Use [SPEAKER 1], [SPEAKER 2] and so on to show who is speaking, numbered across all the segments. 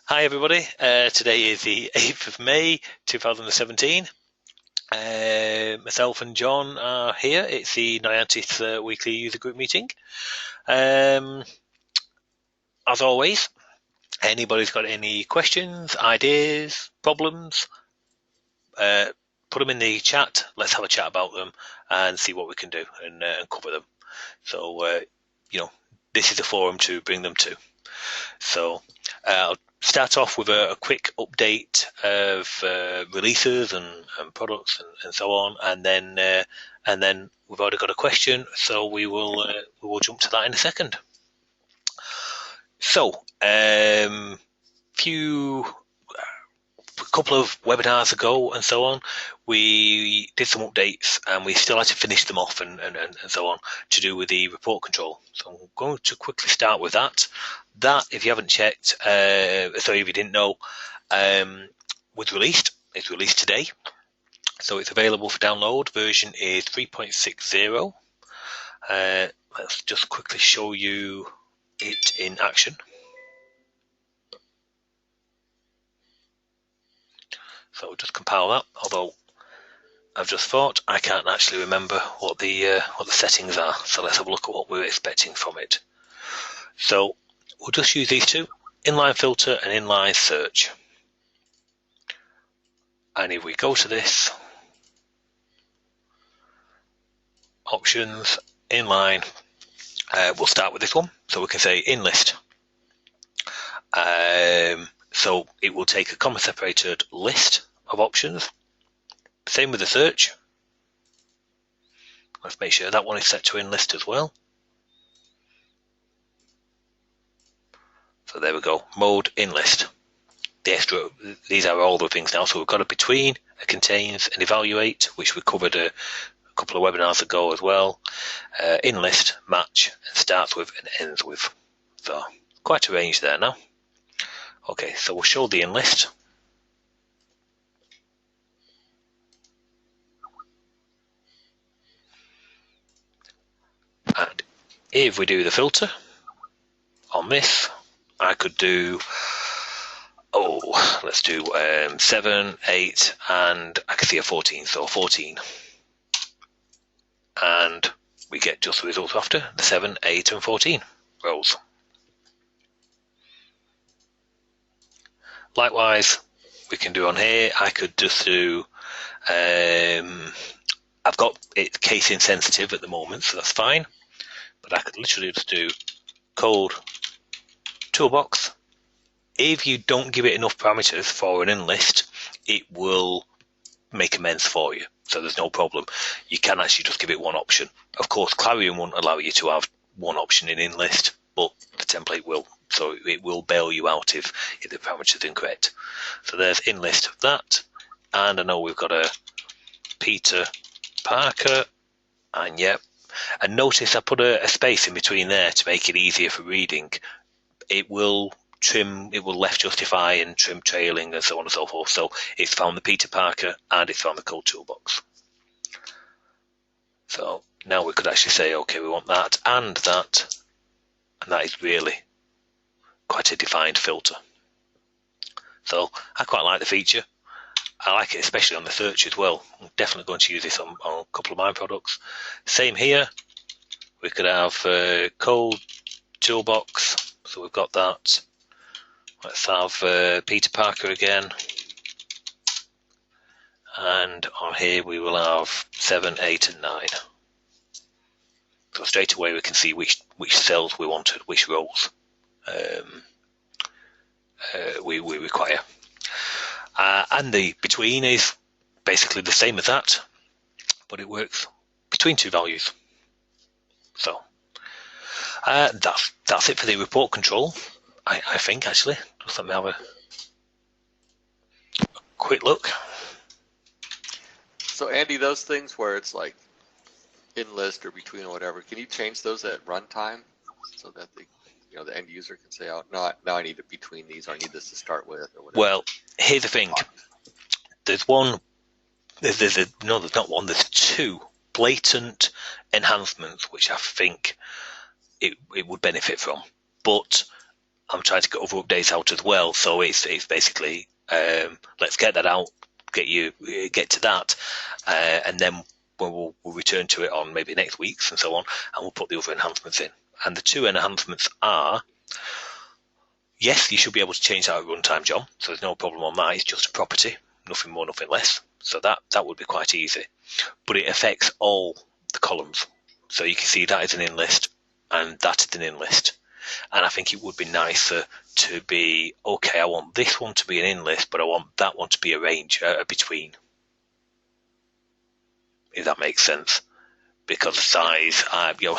[SPEAKER 1] Hi everybody, today is the 8th of May 2017. Myself and John are here. It's the Noyantis weekly user group meeting. As always, anybody's got any questions, ideas, problems, put them in the chat. Let's have a chat about them and see what we can do and cover them. So, this is a forum to bring them to. So I'll start off with a quick update of releases and products and so on, and then we've already got a question, so we will jump to that in a second. So a couple of webinars ago and so on, we did some updates and we still had to finish them off and so on to do with the report control. So I'm going to quickly start with that. That, if you haven't checked, if you didn't know, was released. It's released today. So it's available for download. Version is 3.60. Let's just quickly show you it in action. So we'll just compile that, although I've just thought I can't actually remember what the settings are. So let's have a look at what we're expecting from it. So we'll just use these two, inline filter and inline search. And if we go to this, options, inline, we'll start with this one. So we can say in list. So it will take a comma separated list of options. Same with the search. Let's make sure that one is set to in list as well. So there we go, mode in list. These are all the things now. So we've got a between, a contains, an evaluate, which we covered a couple of webinars ago as well. In list, match, and starts with and ends with. So quite a range there now. Okay, so we'll show the in list. And if we do the filter on this, I could do, let's do 7, 8, and I can see a 14, so 14. And we get just the results after, the 7, 8, and 14 rows. Likewise, we can do on here, I could just do, I've got it case insensitive at the moment, so that's fine. But I could literally just do code toolbox. If you don't give it enough parameters for an in list, it will make amends for you. So there's no problem. You can actually just give it one option. Of course, Clarion won't allow you to have one option in list, but the template will. So it will bail you out if the parameter is incorrect. So there's in list of that. And I know we've got a Peter Parker, and yep. And notice I put a space in between there to make it easier for reading. It will trim, it will left justify and trim trailing and so on and so forth. So it's found the Peter Parker and it's found the code toolbox. So now we could actually say, okay, we want that, and that is really quite a defined filter. So I quite like the feature. I like it especially on the search as well. I'm definitely going to use this on a couple of my products. Same here. We could have code toolbox. So we've got that. Let's have Peter Parker again. And on here we will have 7, 8, and 9. So straight away we can see which cells we wanted, which rows we require. And the between is basically the same as that, but it works between two values. So that's it for the report control. I think actually. Just let me have a quick look.
[SPEAKER 2] So Andy, those things where it's like in list or between or whatever, can you change those at runtime so that the end user can say, oh, no, now I need it between these, or I need this to start with, or whatever?
[SPEAKER 1] Well, here's the thing. There's two blatant enhancements which I think it would benefit from. But I'm trying to get other updates out as well. So it's basically let's get that out, get to that, and then we'll return to it on maybe next week's and so on, and we'll put the other enhancements in. And the two enhancements are, yes, you should be able to change that at runtime, John. So there's no problem on that. It's just a property, nothing more, nothing less. So that would be quite easy. But it affects all the columns. So you can see that is an in list, and that is an in list. And I think it would be nicer to be, okay, I want this one to be an in list, but I want that one to be a range, a between. If that makes sense. Because of size,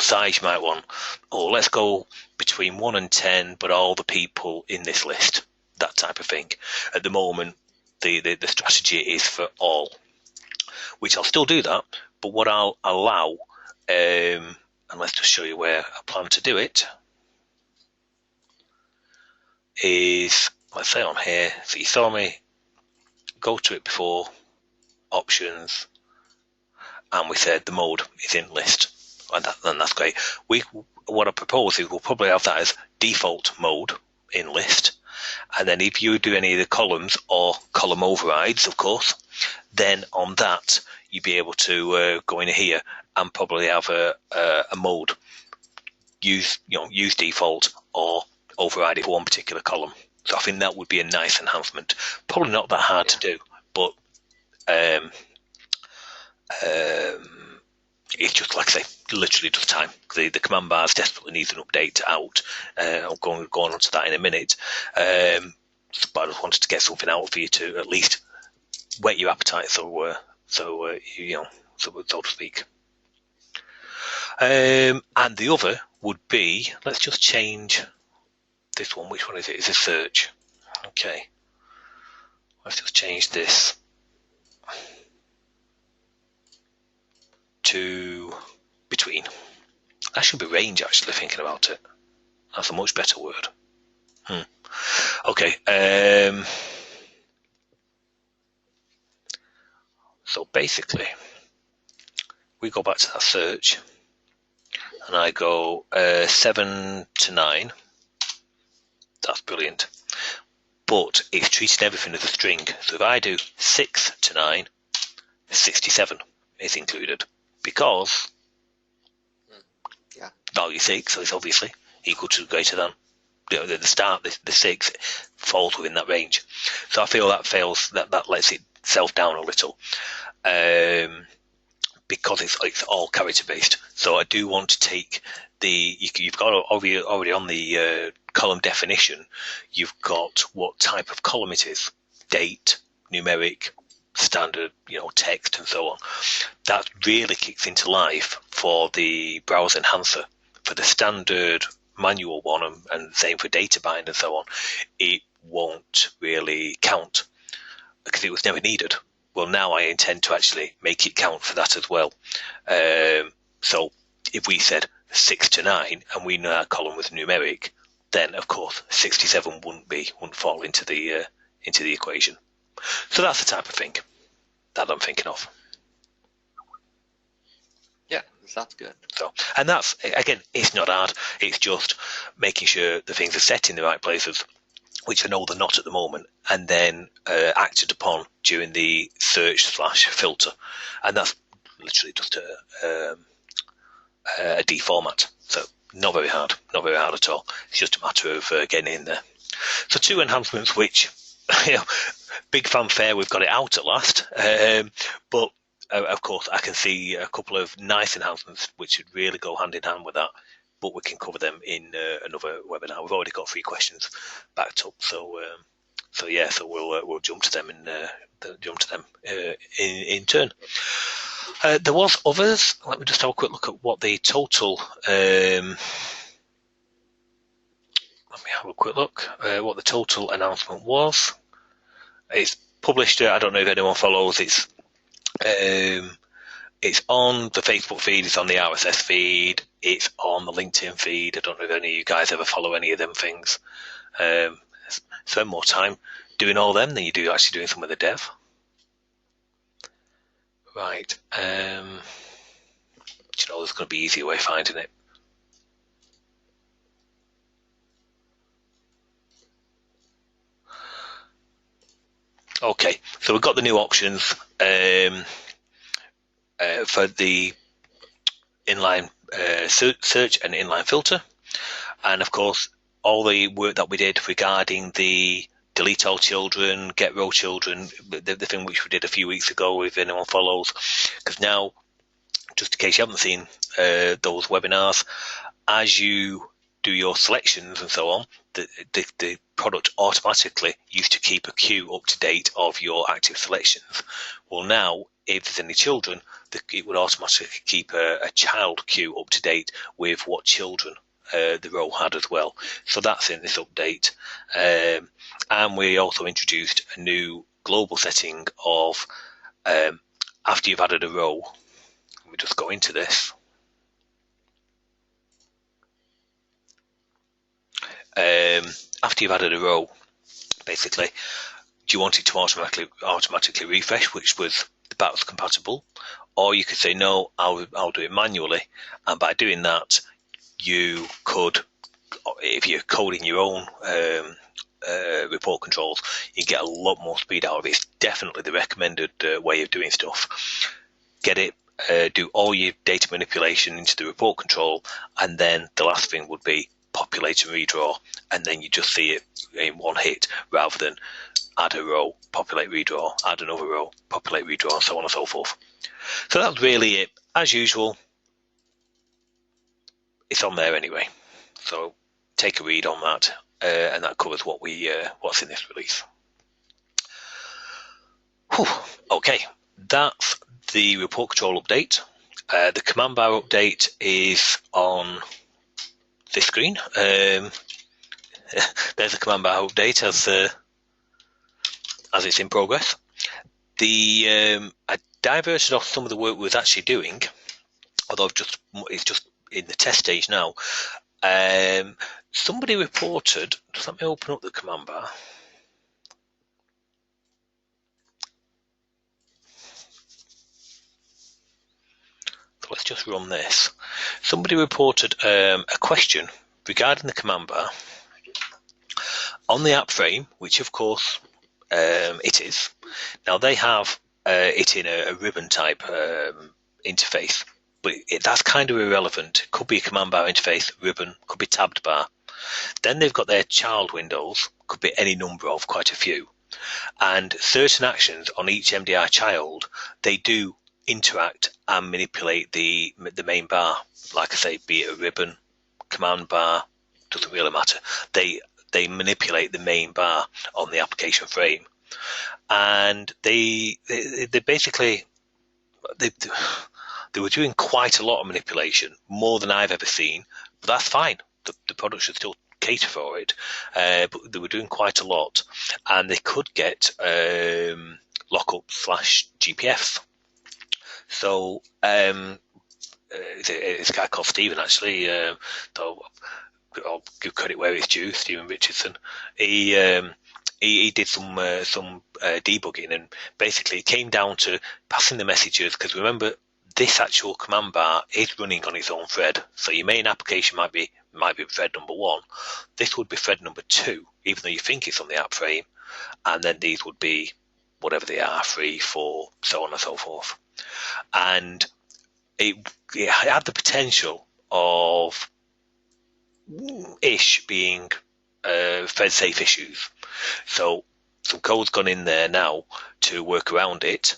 [SPEAKER 1] size you might want, let's go between 1 and 10, but all the people in this list, that type of thing. At the moment, the strategy is for all, which I'll still do that, but what I'll allow, and let's just show you where I plan to do it, is, let's say on here, so you saw me go to it before, options, and we said the mode is in list, and that's great. What I propose is we'll probably have that as default mode in list, and then if you do any of the columns or column overrides, of course, then on that you'll be able to go in here and probably have a mode, use default or override it for one particular column. So I think that would be a nice enhancement. Probably not that hard to do, but it's just, like I say, literally just time. The command bars desperately needs an update out. I'll go on to that in a minute. But I just wanted to get something out for you to at least whet your appetite, so to speak. And the other would be, let's just change this one. Which one is it? It's a search. Okay. Let's just change this to between. That should be range, actually, thinking about it. That's a much better word. Okay. So basically, we go back to that search, and I go 7 to 9. That's brilliant. But it's treating everything as a string. So if I do 6 to 9, 67 is included, because value 6, so it's obviously equal to greater than. The start, the 6 falls within that range. So I feel that lets itself down a little, because it's all character based. So I do want to take you've got already on the column definition, you've got what type of column it is: date, numeric, standard, text, and so on. That really kicks into life for the browser enhancer. For the standard manual one, and same for data bind and so on, it won't really count because it was never needed. Well, now I intend to actually make it count for that as well. So if we said 6 to 9 and we know our column was numeric, then of course 67 wouldn't fall into the equation. So that's the type of thing that I'm thinking of.
[SPEAKER 2] Yeah, sounds good.
[SPEAKER 1] So, and that's, again, it's not hard. It's just making sure the things are set in the right places, which I know they're not at the moment, and then acted upon during the search/filter, and that's literally just a deformat. So not very hard at all. It's just a matter of getting in there. So 2 enhancements, which big fanfare, we've got it out at last. But of course, I can see a couple of nice enhancements which should really go hand in hand with that. But we can cover them in another webinar. We've already got 3 questions backed up, so we'll jump to them in turn. There was others. Let me just have a quick look at what the total. Let me have a quick look what the total announcement was. It's published. I don't know if anyone follows. It's on the Facebook feed. It's on the RSS feed. It's on the LinkedIn feed. I don't know if any of you guys ever follow any of them things. Spend more time doing all them than you do actually doing some of the dev. Right. There's going to be an easier way of finding it. Okay, so we've got the new options for the inline search and inline filter, and of course all the work that we did regarding the delete all children, get row children, the thing which we did a few weeks ago, if anyone follows, because now, just in case you haven't seen those webinars, as you do your selections and so on, the product automatically used to keep a queue up to date of your active selections. Well, now, if there's any children, it would automatically keep a child queue up to date with what children the row had as well. So that's in this update. And we also introduced a new global setting of after you've added a row. Let me just go into this. After you've added a row, basically, do you want it to automatically refresh, which was the backwards compatible, or you could say no, I'll do it manually, and by doing that, you could, if you're coding your own report controls, you get a lot more speed out of it. It's definitely the recommended way of doing stuff. Get it, do all your data manipulation into the report control, and then the last thing would be populate and redraw, and then you just see it in one hit rather than add a row, populate, redraw, add another row, populate, redraw, and so on and so forth. So that's really it. As usual, it's on there anyway, so take a read on that, and that covers what what's in this release. Whew. Okay, that's the report control update. The command bar update is on this screen. There's a command bar update as it's in progress. I diverted off some of the work we was actually doing, although it's just in the test stage now. Somebody reported, just let me open up the command bar. So let's just run this. Somebody reported a question regarding the command bar on the app frame, which of course it is. Now they have it in a ribbon type interface, but that's kind of irrelevant. It could be a command bar interface, ribbon, could be tabbed bar. Then they've got their child windows, could be any number of, quite a few. And certain actions on each MDR child, they do interact and manipulate the main bar. Like I say, be it a ribbon, command bar, doesn't really matter. They manipulate the main bar on the application frame, and they basically they were doing quite a lot of manipulation, more than I've ever seen. But that's fine. The product should still cater for it. But they were doing quite a lot, and they could get lockup/GPF. So it's a guy called Stephen, actually. I'll give credit where it's due, Stephen Richardson. He did some debugging, and basically it came down to passing the messages, because remember, this actual command bar is running on its own thread. So your main application might be thread number 1. This would be thread number 2, even though you think it's on the app frame, and then these would be whatever they are, 3, 4, so on and so forth. And it had the potential of being thread safe issues. So some code's gone in there now to work around it.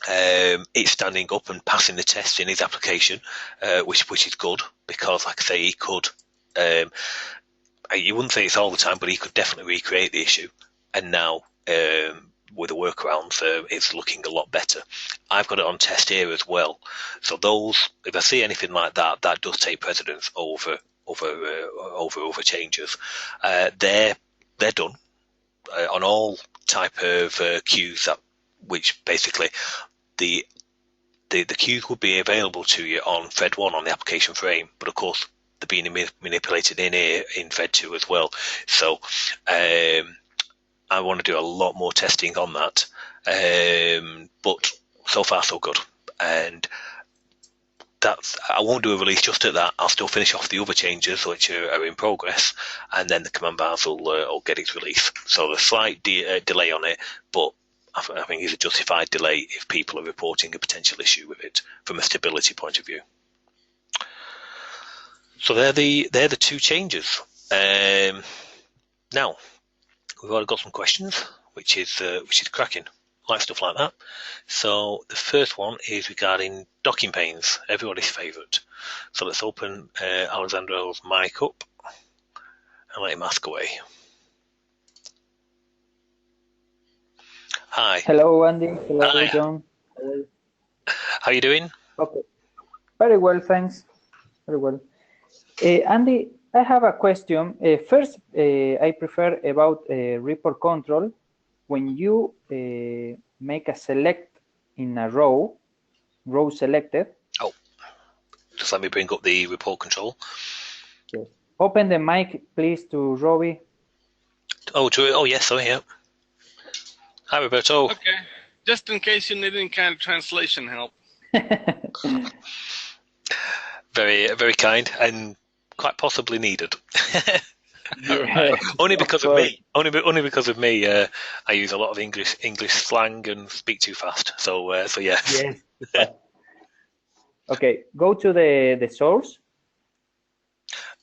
[SPEAKER 1] It's standing up and passing the test in his application, which is good, because like I say, he could, you wouldn't say it's all the time, but he could definitely recreate the issue. And now with the workarounds, it's looking a lot better. I've got it on test here as well. So those, if I see anything like that, that does take precedence over changes. They're done on all type of queues, which basically the queues would be available to you on thread 1 on the application frame, but of course they're being manipulated in here in thread 2 as well. So I want to do a lot more testing on that, but so far so good. And I won't do a release just at that. I'll still finish off the other changes which are in progress, and then the command bars will get its release. So there's a slight delay on it, but I think is a justified delay if people are reporting a potential issue with it from a stability point of view. So they're the two changes. Now we've already got some questions, which is cracking. Like stuff like that. So the first one is regarding docking panes, everybody's favourite. So let's open Alessandro's mic up and let him ask away. Hi.
[SPEAKER 3] Hello, Andy. Hello,
[SPEAKER 1] Hi.
[SPEAKER 3] John.
[SPEAKER 1] How are you doing?
[SPEAKER 3] Okay. Very well, thanks. Very well. Andy, I have a question. First, I prefer about report control. When you make a select in a row selected.
[SPEAKER 1] Oh, just let me bring up the report control.
[SPEAKER 3] Yes. Open the mic, please, to Robbie.
[SPEAKER 1] Oh, yes, sorry, yeah. Hi, Roberto.
[SPEAKER 4] Okay, just in case you need any kind of translation help.
[SPEAKER 1] Very, very kind and quite possibly needed.
[SPEAKER 3] Yeah,
[SPEAKER 1] only because of me. Only because of me. I use a lot of English slang and speak too fast. So yes.
[SPEAKER 3] Yes. Okay, go to the source.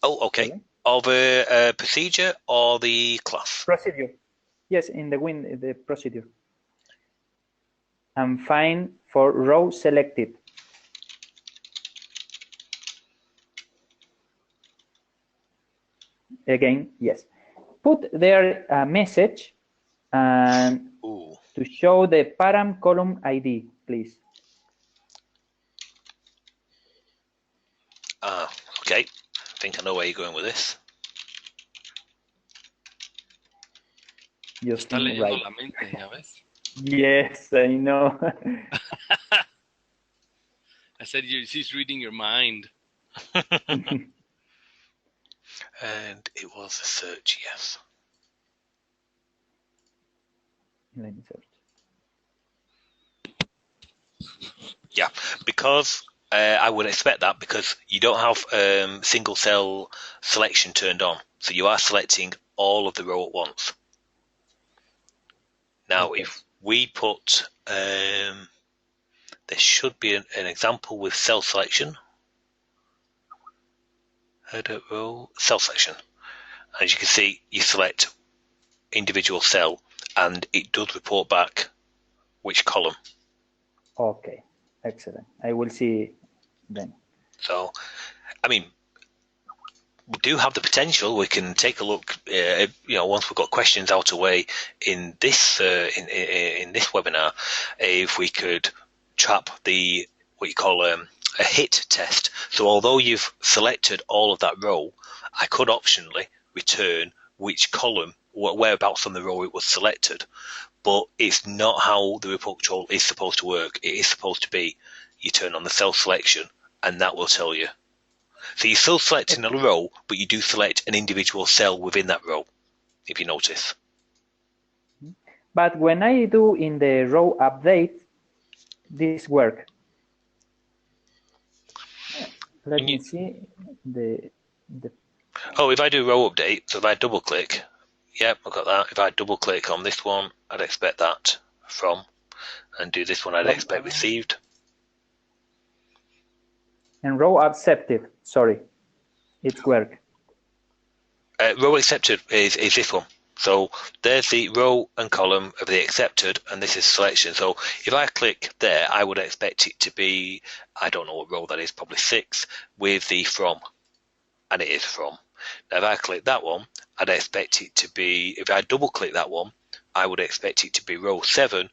[SPEAKER 1] Oh, okay.
[SPEAKER 3] Okay.
[SPEAKER 1] Of a procedure or the class?
[SPEAKER 3] Procedure. Yes, in the procedure. And find for row selected. Again, yes. Put there a message and to show the param column ID, please.
[SPEAKER 1] Okay. I think I know where you're going with this.
[SPEAKER 4] Está leyendo la mente, ¿ya ves?
[SPEAKER 3] Yes, I know.
[SPEAKER 4] I said she's reading your mind.
[SPEAKER 1] And it was a search, yes.
[SPEAKER 3] Let me search.
[SPEAKER 1] Yeah, because I would expect that because you don't have single cell selection turned on. So you are selecting all of the row at once. Now,
[SPEAKER 3] Okay.
[SPEAKER 1] if we put, there should be an example with cell selection. Header row, cell selection. As you can see, you select individual cell and it does report back which column.
[SPEAKER 3] Okay, excellent. I will see then.
[SPEAKER 1] So, I mean, we do have the potential. We can take a look. Once we've got questions out of the way in this in this webinar, if we could trap what you call a hit test. So, although you've selected all of that row, I could optionally return which column, whereabouts on the row it was selected. But it's not how the report control is supposed to work. It is supposed to be you turn on the cell selection, and that will tell you. So you're still selecting a row, but you do select an individual cell within that row, if you notice.
[SPEAKER 3] But when I do in the row update, this work. Let me see the.
[SPEAKER 1] Oh, if I do row update, so if I double click, yep, I've got that. If I double click on this one, I'd expect that from, and do this one, I'd expect received.
[SPEAKER 3] And row accepted, sorry, it's work.
[SPEAKER 1] Row accepted is this one. So there's the row and column of the accepted, and this is selection. So if I click there, I would expect it to be, I don't know what row that is, probably 6, with the from, and it is from. Now if I click that one, I'd expect it to be, if I double click that one, I would expect it to be row 7,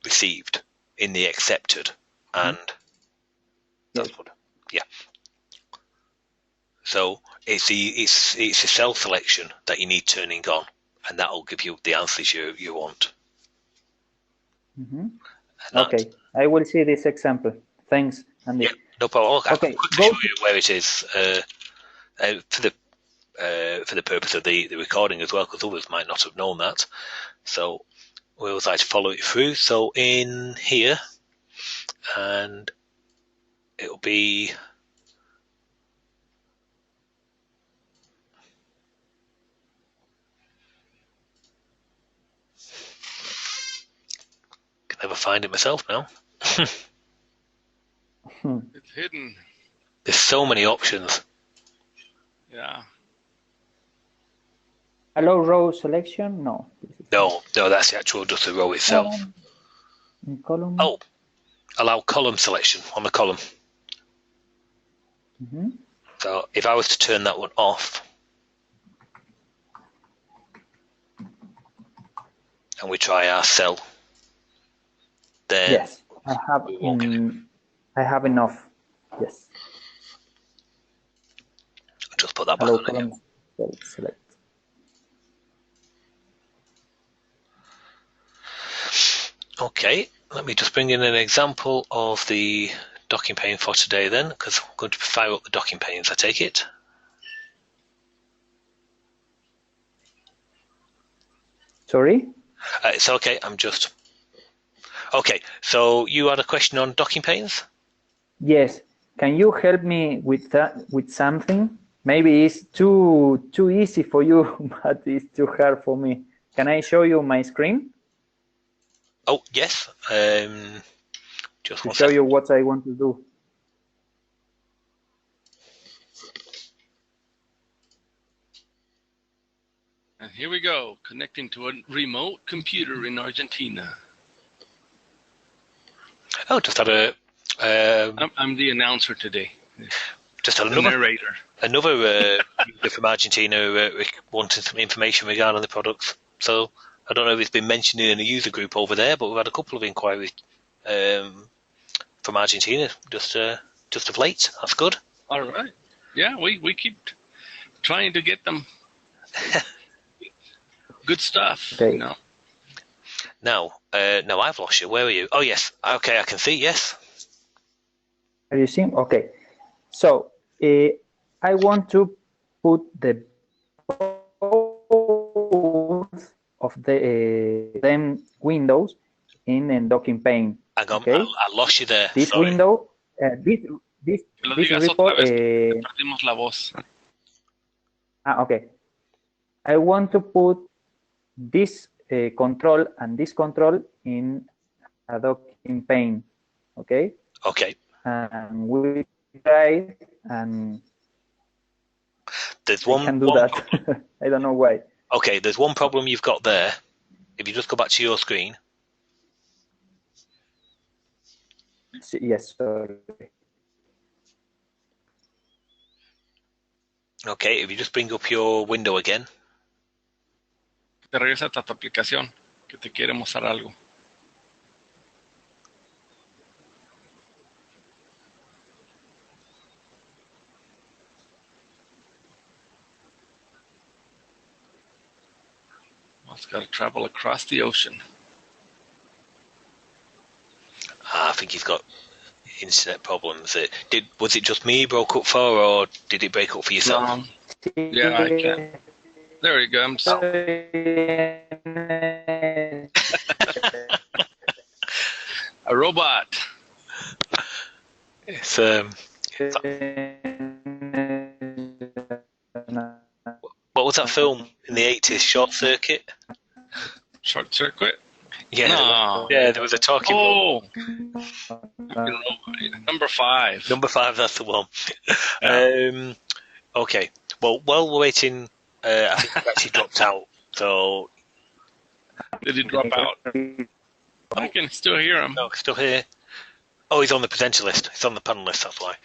[SPEAKER 1] received, in the accepted, and that's what, yeah. So it's a cell selection that you need turning on, and that will give you the answers you want.
[SPEAKER 3] Okay, I will see this example. Thanks, Andy.
[SPEAKER 1] Yeah, no problem. I
[SPEAKER 3] Okay,
[SPEAKER 1] can quickly show you where it is for the purpose of the recording as well, because others might not have known that. So we always like to follow it through. So in here, and it'll be. find it myself now.
[SPEAKER 4] It's hidden.
[SPEAKER 1] There's so many options.
[SPEAKER 4] Yeah.
[SPEAKER 3] Allow row selection? No.
[SPEAKER 1] No, that's the actual just the row itself.
[SPEAKER 3] In column.
[SPEAKER 1] Oh, allow column selection on the column. So if I was to turn that one off, and we try our cell, then
[SPEAKER 3] yes, I have enough. Yes.
[SPEAKER 1] I'll just put that back
[SPEAKER 3] Allow
[SPEAKER 1] on again.
[SPEAKER 3] column select.
[SPEAKER 1] Okay, let me just bring in an example of the docking pane for today then, because I'm going to fire up the docking panes, I take it.
[SPEAKER 3] Sorry?
[SPEAKER 1] It's okay, Okay, so you had a question on docking panes?
[SPEAKER 3] Yes. Can you help me with that, with something? Maybe it's too easy for you, but it's too hard for me. Can I show you my screen?
[SPEAKER 1] Oh, yes. Just
[SPEAKER 3] to show you what I want to do.
[SPEAKER 4] And here we go, connecting to a remote computer in Argentina.
[SPEAKER 1] Oh, just had a...
[SPEAKER 4] I'm the announcer today.
[SPEAKER 1] Just had
[SPEAKER 4] the narrator.
[SPEAKER 1] Another user from Argentina wanted some information regarding the products. So I don't know if it's been mentioned in a user group over there, but we've had a couple of inquiries from Argentina just of late. That's good.
[SPEAKER 4] All right. Yeah, we keep trying to get them good stuff.
[SPEAKER 3] Okay.
[SPEAKER 4] You know?
[SPEAKER 1] Now I've lost you. Where are you? Oh, yes. Okay, I can see. Yes.
[SPEAKER 3] Are you seeing? Okay. So I want to put the both of the them windows in a docking pane. Okay.
[SPEAKER 1] I lost you there.
[SPEAKER 3] This
[SPEAKER 1] Sorry.
[SPEAKER 3] window, this report.
[SPEAKER 4] Perdimos la voz.
[SPEAKER 3] Okay. I want to put this control and this control in a docking pane. Okay.
[SPEAKER 1] Okay.
[SPEAKER 3] And we tried, and
[SPEAKER 1] there's
[SPEAKER 3] I can do that. I don't know why.
[SPEAKER 1] Okay, there's one problem you've got there. If you just go back to your screen.
[SPEAKER 3] Yes, sorry.
[SPEAKER 1] Okay, if you just bring up your window again.
[SPEAKER 4] Te regresa a tu aplicación, que te quiere mostrar algo. It's got to travel across the ocean.
[SPEAKER 1] I think he's got internet problems. Was it just me broke up for, or did it break up for yourself?
[SPEAKER 4] Yeah, I can. There he comes. A robot.
[SPEAKER 1] It's what was that film in the 80s? Short Circuit?
[SPEAKER 4] Short Circuit?
[SPEAKER 1] Yeah,
[SPEAKER 4] no.
[SPEAKER 1] There was a talking.
[SPEAKER 4] Oh, number 5.
[SPEAKER 1] Number 5, that's the one.
[SPEAKER 4] Yeah.
[SPEAKER 1] Okay. Well, while we're waiting, I think he actually dropped out. So.
[SPEAKER 4] Did he drop out? I can still hear him.
[SPEAKER 1] No, still here. Oh, he's on the potential list. He's on the panel list. That's why.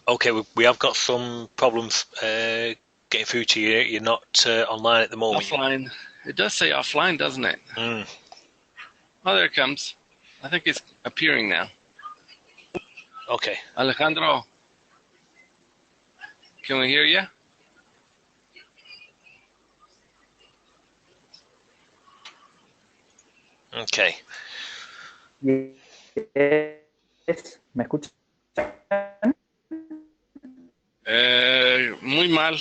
[SPEAKER 1] Okay, we have got some problems getting through to you. You're not online at the moment.
[SPEAKER 4] Offline. It does say offline, doesn't it?
[SPEAKER 1] Mm.
[SPEAKER 4] Oh, there it comes. I think it's appearing now.
[SPEAKER 1] Okay.
[SPEAKER 4] Alejandro, can we hear you?
[SPEAKER 1] Okay.
[SPEAKER 3] Yes. ¿Me escuchan?
[SPEAKER 4] Muy mal.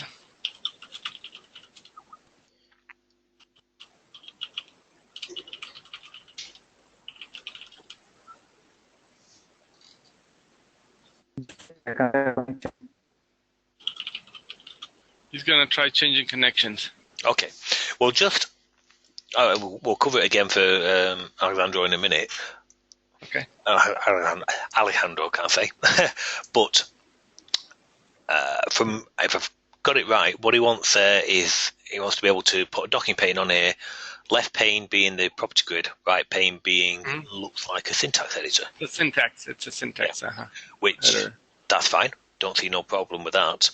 [SPEAKER 4] He's going to try changing connections.
[SPEAKER 1] Okay. Well, just We'll cover it again for Alejandro in a minute.
[SPEAKER 4] Okay.
[SPEAKER 1] Alejandro, can't say. But if I've got it right, what he wants is he wants to be able to put a docking pane on here, left pane being the property grid, right pane being looks like a syntax editor.
[SPEAKER 4] The syntax, it's a syntax,
[SPEAKER 1] which that's fine. Don't see no problem with that.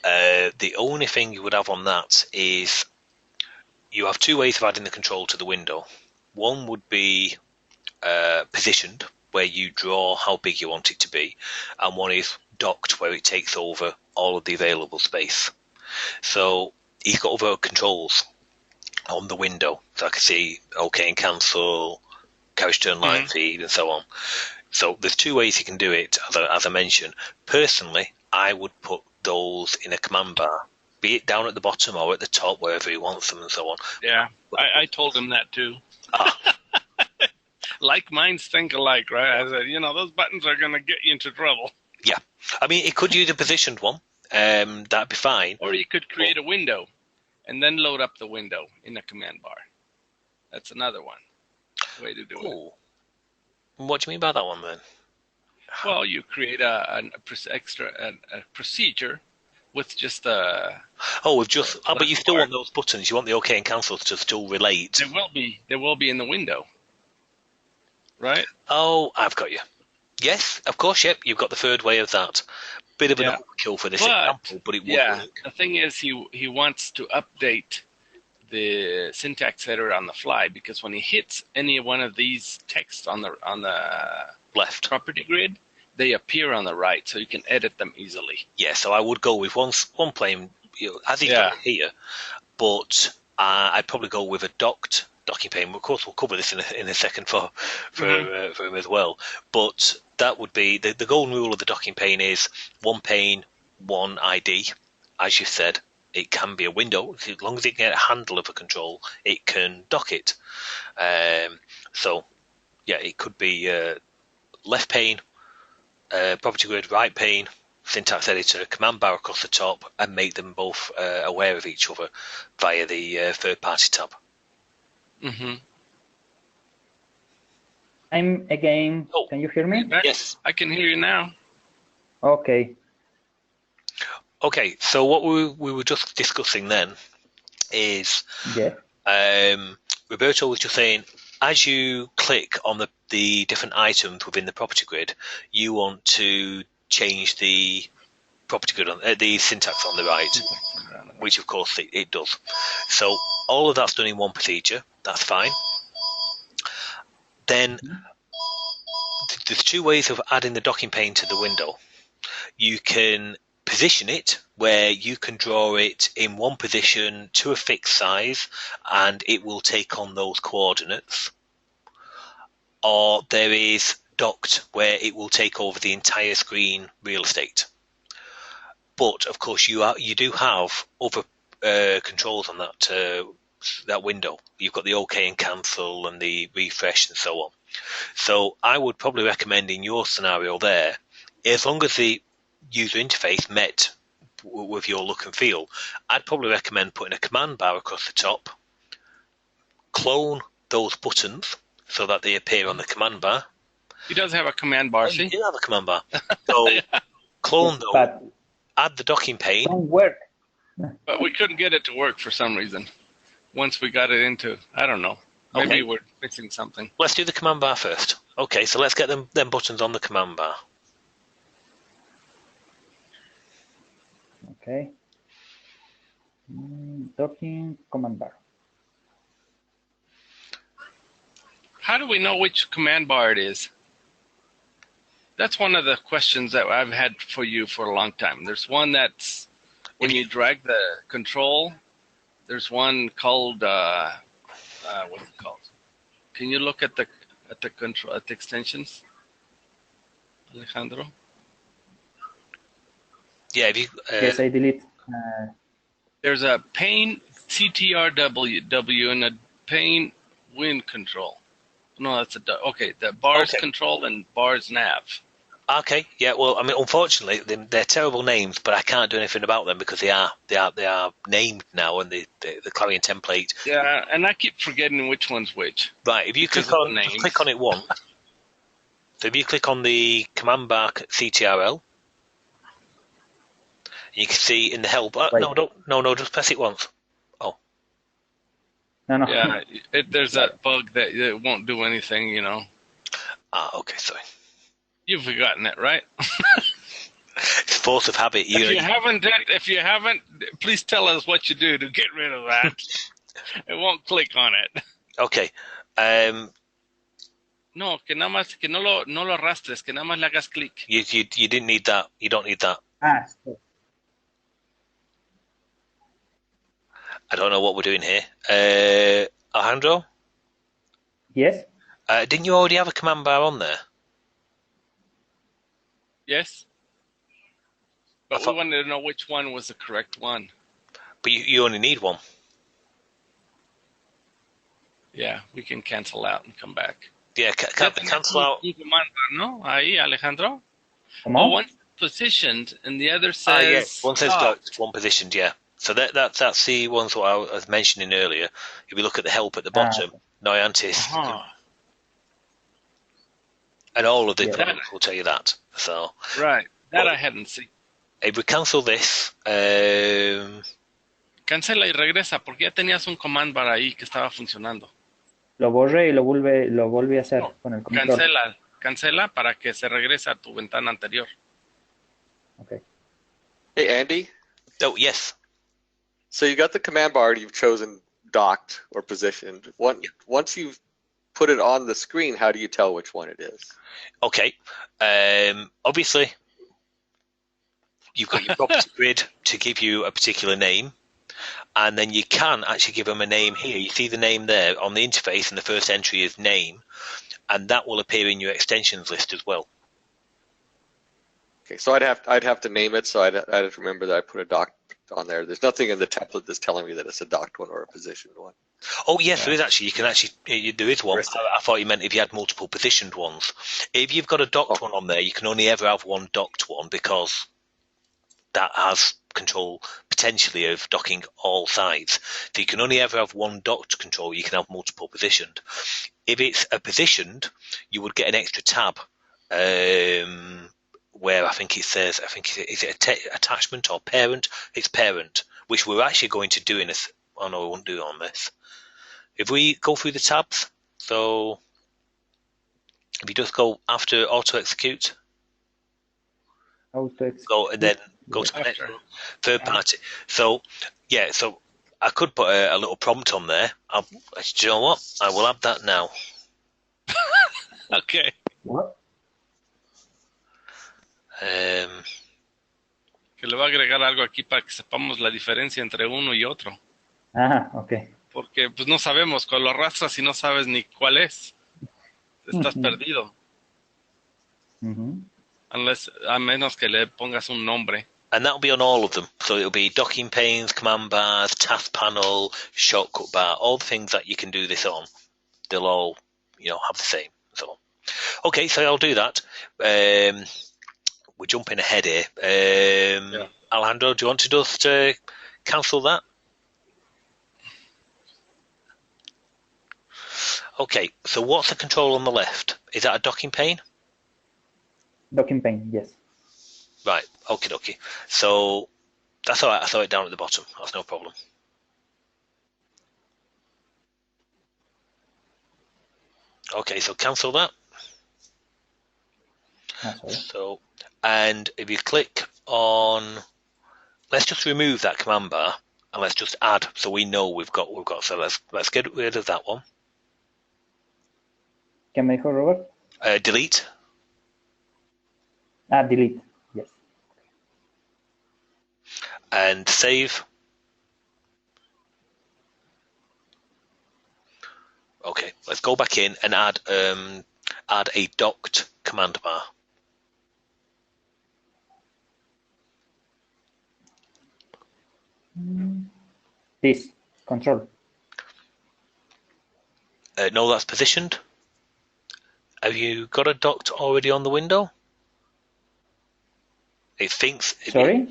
[SPEAKER 1] The only thing you would have on that is you have two ways of adding the control to the window. One would be positioned, where you draw how big you want it to be, and one is docked, where it takes over all of the available space. So he's got other controls on the window, so I can see OK and cancel, carriage turn line feed, and so on. So there's two ways you can do it, as I mentioned. Personally, I would put those in a command bar, be it down at the bottom or at the top, wherever he wants them, and so on.
[SPEAKER 4] Yeah, I told him that too. Like minds think alike, right? I said, those buttons are going to get you into trouble.
[SPEAKER 1] Yeah. I mean, it could use a positioned one. That'd be fine.
[SPEAKER 4] Or you could create a window and then load up the window in a command bar. That's another one way to do it.
[SPEAKER 1] What do you mean by that one, then?
[SPEAKER 4] Well, you create a procedure with just a...
[SPEAKER 1] but you still want those buttons. You want the OK and cancel to still relate.
[SPEAKER 4] There will be in the window. Right?
[SPEAKER 1] Oh, I've got you. Yes, of course, yep. You've got the third way of that. Bit of an overkill for this example, but it would work.
[SPEAKER 4] The thing is, he wants to update the syntax header on the fly, because when he hits any one of these texts on the
[SPEAKER 1] left
[SPEAKER 4] property grid, they appear on the right, so you can edit them easily.
[SPEAKER 1] Yeah, so I would go with one plane, as he's got it here, but I'd probably go with a docking pane. Of course, we'll cover this in a second for him as well. But that would be the golden rule of the docking pane is one pane, one ID. As you said, it can be a window. As long as it can get a handle of a control, it can dock it. So, yeah, it could be left pane, property grid, right pane, syntax editor, command bar across the top, and make them both aware of each other via the third-party tab.
[SPEAKER 3] I'm again. Can you hear me?
[SPEAKER 1] Yes,
[SPEAKER 4] I can hear you now.
[SPEAKER 3] Okay.
[SPEAKER 1] Okay, so what we were just discussing then is Roberto was just saying, as you click on the different items within the property grid, you want to change the property grid on the syntax on the right, which of course it does. So all of that's done in one procedure. That's fine. Then there's two ways of adding the docking pane to the window. You can position it where you can draw it in one position to a fixed size and it will take on those coordinates. Or there is docked where it will take over the entire screen real estate. But of course you do have other controls on that window. You've got the OK and cancel and the refresh and so on. So I would probably recommend in your scenario there, as long as the user interface met with your look and feel, I'd probably recommend putting a command bar across the top, clone those buttons so that they appear on the command bar.
[SPEAKER 4] He does have a command bar, see?
[SPEAKER 1] You do have a command bar. So clone those, add the docking pane.
[SPEAKER 3] Don't work.
[SPEAKER 4] But we couldn't get it to work for some reason. Once we got it into, I don't know. Maybe we're missing something.
[SPEAKER 1] Let's do the command bar first. Okay, so let's get them buttons on the command bar.
[SPEAKER 3] Okay. Docking command bar.
[SPEAKER 4] How do we know which command bar it is? That's one of the questions that I've had for you for a long time. There's one that's when you drag the control. There's one called what's it called? Can you look at the control at the extensions, Alejandro?
[SPEAKER 1] Yeah,
[SPEAKER 3] yes, I delete.
[SPEAKER 4] There's a pane CTRW and a pane win control. No, that's the bars control and bars nav.
[SPEAKER 1] Okay, yeah. Well, I mean, unfortunately, they're terrible names, but I can't do anything about them because they are named now, and the client template.
[SPEAKER 4] Yeah, and I keep forgetting which one's which.
[SPEAKER 1] Right. If you click on it once. So if you click on the command bar CTRL, you can see in the help. No, just press it once. Oh.
[SPEAKER 3] No.
[SPEAKER 4] Yeah, there's that bug that it won't do anything. You know.
[SPEAKER 1] Okay. Sorry.
[SPEAKER 4] You've forgotten it, right?
[SPEAKER 1] It's force of habit.
[SPEAKER 4] If you haven't, please tell us what you do to get rid of that. It won't click on it.
[SPEAKER 1] Okay.
[SPEAKER 4] No, que nada más, que no lo arrastres, que nada más le hagas clic.
[SPEAKER 1] You didn't need that. You don't need that. I don't know what we're doing here. Alejandro?
[SPEAKER 3] Yes?
[SPEAKER 1] Didn't you already have a command bar on there?
[SPEAKER 4] Yes. But we wanted to know which one was the correct one.
[SPEAKER 1] But you only need one.
[SPEAKER 4] Yeah, we can cancel out and come back.
[SPEAKER 1] Yeah, cancel out.
[SPEAKER 4] Un command bar, ¿no? Ahí, Alejandro.
[SPEAKER 3] Oh,
[SPEAKER 4] one's positioned and the other says.
[SPEAKER 1] Yes. One says docked, one positioned. Yeah. So that's the ones what I was mentioning earlier. If you look at the help at the bottom, Noyantis, and all of the products will tell you that. So
[SPEAKER 4] right, I hadn't seen.
[SPEAKER 1] If we cancel this,
[SPEAKER 4] cancela y regresa porque ya tenías un command bar ahí que estaba funcionando.
[SPEAKER 3] Lo borré y lo volví a hacer con el control.
[SPEAKER 4] Cancela para que se regrese a tu ventana anterior.
[SPEAKER 3] Okay.
[SPEAKER 2] Hey, Andy?
[SPEAKER 1] Oh, yes.
[SPEAKER 2] So you got the command bar and you've chosen docked or positioned. Once you've put it on the screen, how do you tell which one it is?
[SPEAKER 1] Okay. Obviously, you've got your property grid to give you a particular name. And then you can actually give them a name here. You see the name there on the interface, and the first entry is name. And that will appear in your extensions list as well.
[SPEAKER 2] Okay, so I'd have to name it, so I'd have to remember that I put a docked on there. There's nothing in the template that's telling me that it's a docked one or a positioned one.
[SPEAKER 1] Oh yes, there is actually. You can actually there is one. I thought you meant if you had multiple positioned ones. If you've got a docked one on there, you can only ever have one docked one because that has control potentially of docking all sides. So you can only ever have one docked control. You can have multiple positioned. If it's a positioned, you would get an extra tab. Where I think it says, is it attachment or parent? It's parent, which we're actually going to do in this. Oh no, we won't do it on this. If we go through the tabs, so if you just go after auto execute, go and then go to the next one, third party. So yeah, so I could put a little prompt on there. Do you know what? I will add that now.
[SPEAKER 4] Okay.
[SPEAKER 3] What?
[SPEAKER 4] Que le va a agregar algo aquí para que sepamos la diferencia entre uno y otro.
[SPEAKER 3] Ah, okay.
[SPEAKER 4] Porque pues no sabemos, cuando lo arrastras y no sabes ni cuál es. Estás perdido. A menos que le pongas un nombre.
[SPEAKER 1] And that'll be on all of them. So it'll be docking panes, command bars, task panel, shortcut bar, all the things that you can do this on. They'll all, have the same. So, okay, so I'll do that. We're jumping ahead here. Alejandro, do you want to just cancel that? Okay, so what's the control on the left? Is that a docking pane?
[SPEAKER 3] Docking pane, yes.
[SPEAKER 1] Right, okie dokie. So that's all right, I saw it down at the bottom. That's no problem. Okay, so cancel that. So, and if you click on, let's just remove that command bar and let's just add, so we know we've got. So let's get rid of that one.
[SPEAKER 3] ¿Qué me dijo Robert?
[SPEAKER 1] Delete.
[SPEAKER 3] Delete. Yes.
[SPEAKER 1] And save. Okay, let's go back in and add a docked command bar.
[SPEAKER 3] This control.
[SPEAKER 1] No, that's positioned. Have you got a docked already on the window? It thinks.
[SPEAKER 3] Sorry?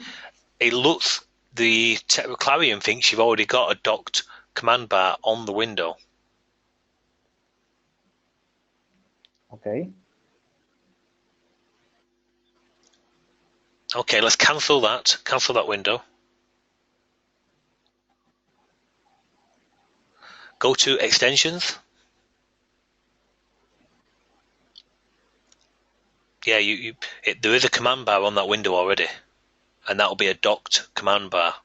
[SPEAKER 1] It looks. The Clarion thinks you've already got a docked command bar on the window.
[SPEAKER 3] Okay.
[SPEAKER 1] Okay, let's cancel that. Cancel that window. Go to extensions. Yeah, there is a command bar on that window already, and that will be a docked command bar.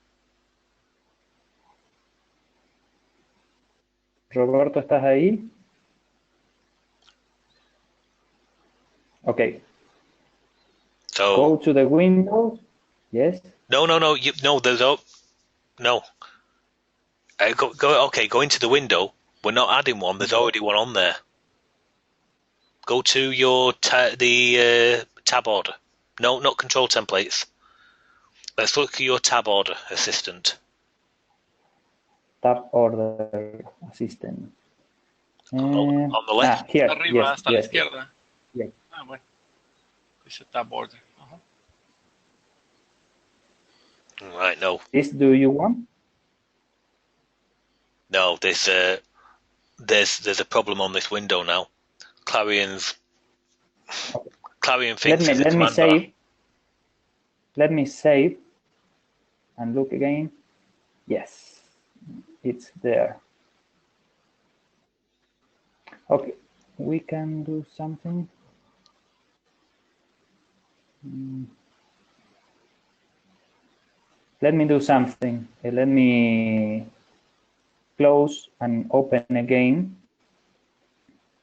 [SPEAKER 3] Roberto, ¿estás ahí? Okay.
[SPEAKER 1] So
[SPEAKER 3] go to the window. Yes.
[SPEAKER 1] No. There's no. Go into the window. We're not adding one. There's already one on there. Go to your tab order. No, not control templates. Let's look at your tab order assistant.
[SPEAKER 3] Tab order assistant.
[SPEAKER 1] On the left.
[SPEAKER 3] Here.
[SPEAKER 4] Arriba,
[SPEAKER 3] Yes,
[SPEAKER 4] hasta la
[SPEAKER 3] yes,
[SPEAKER 4] izquierda.
[SPEAKER 3] yes.
[SPEAKER 4] Ah, bueno. Dice tab order.
[SPEAKER 1] Right, no.
[SPEAKER 3] This do you want?
[SPEAKER 1] No, there's a problem on this window now. Clarion thinks there's a command bar.
[SPEAKER 3] Let me save and look again. Yes, it's there. Okay, we can do something. Let me do something. Let me close and open again.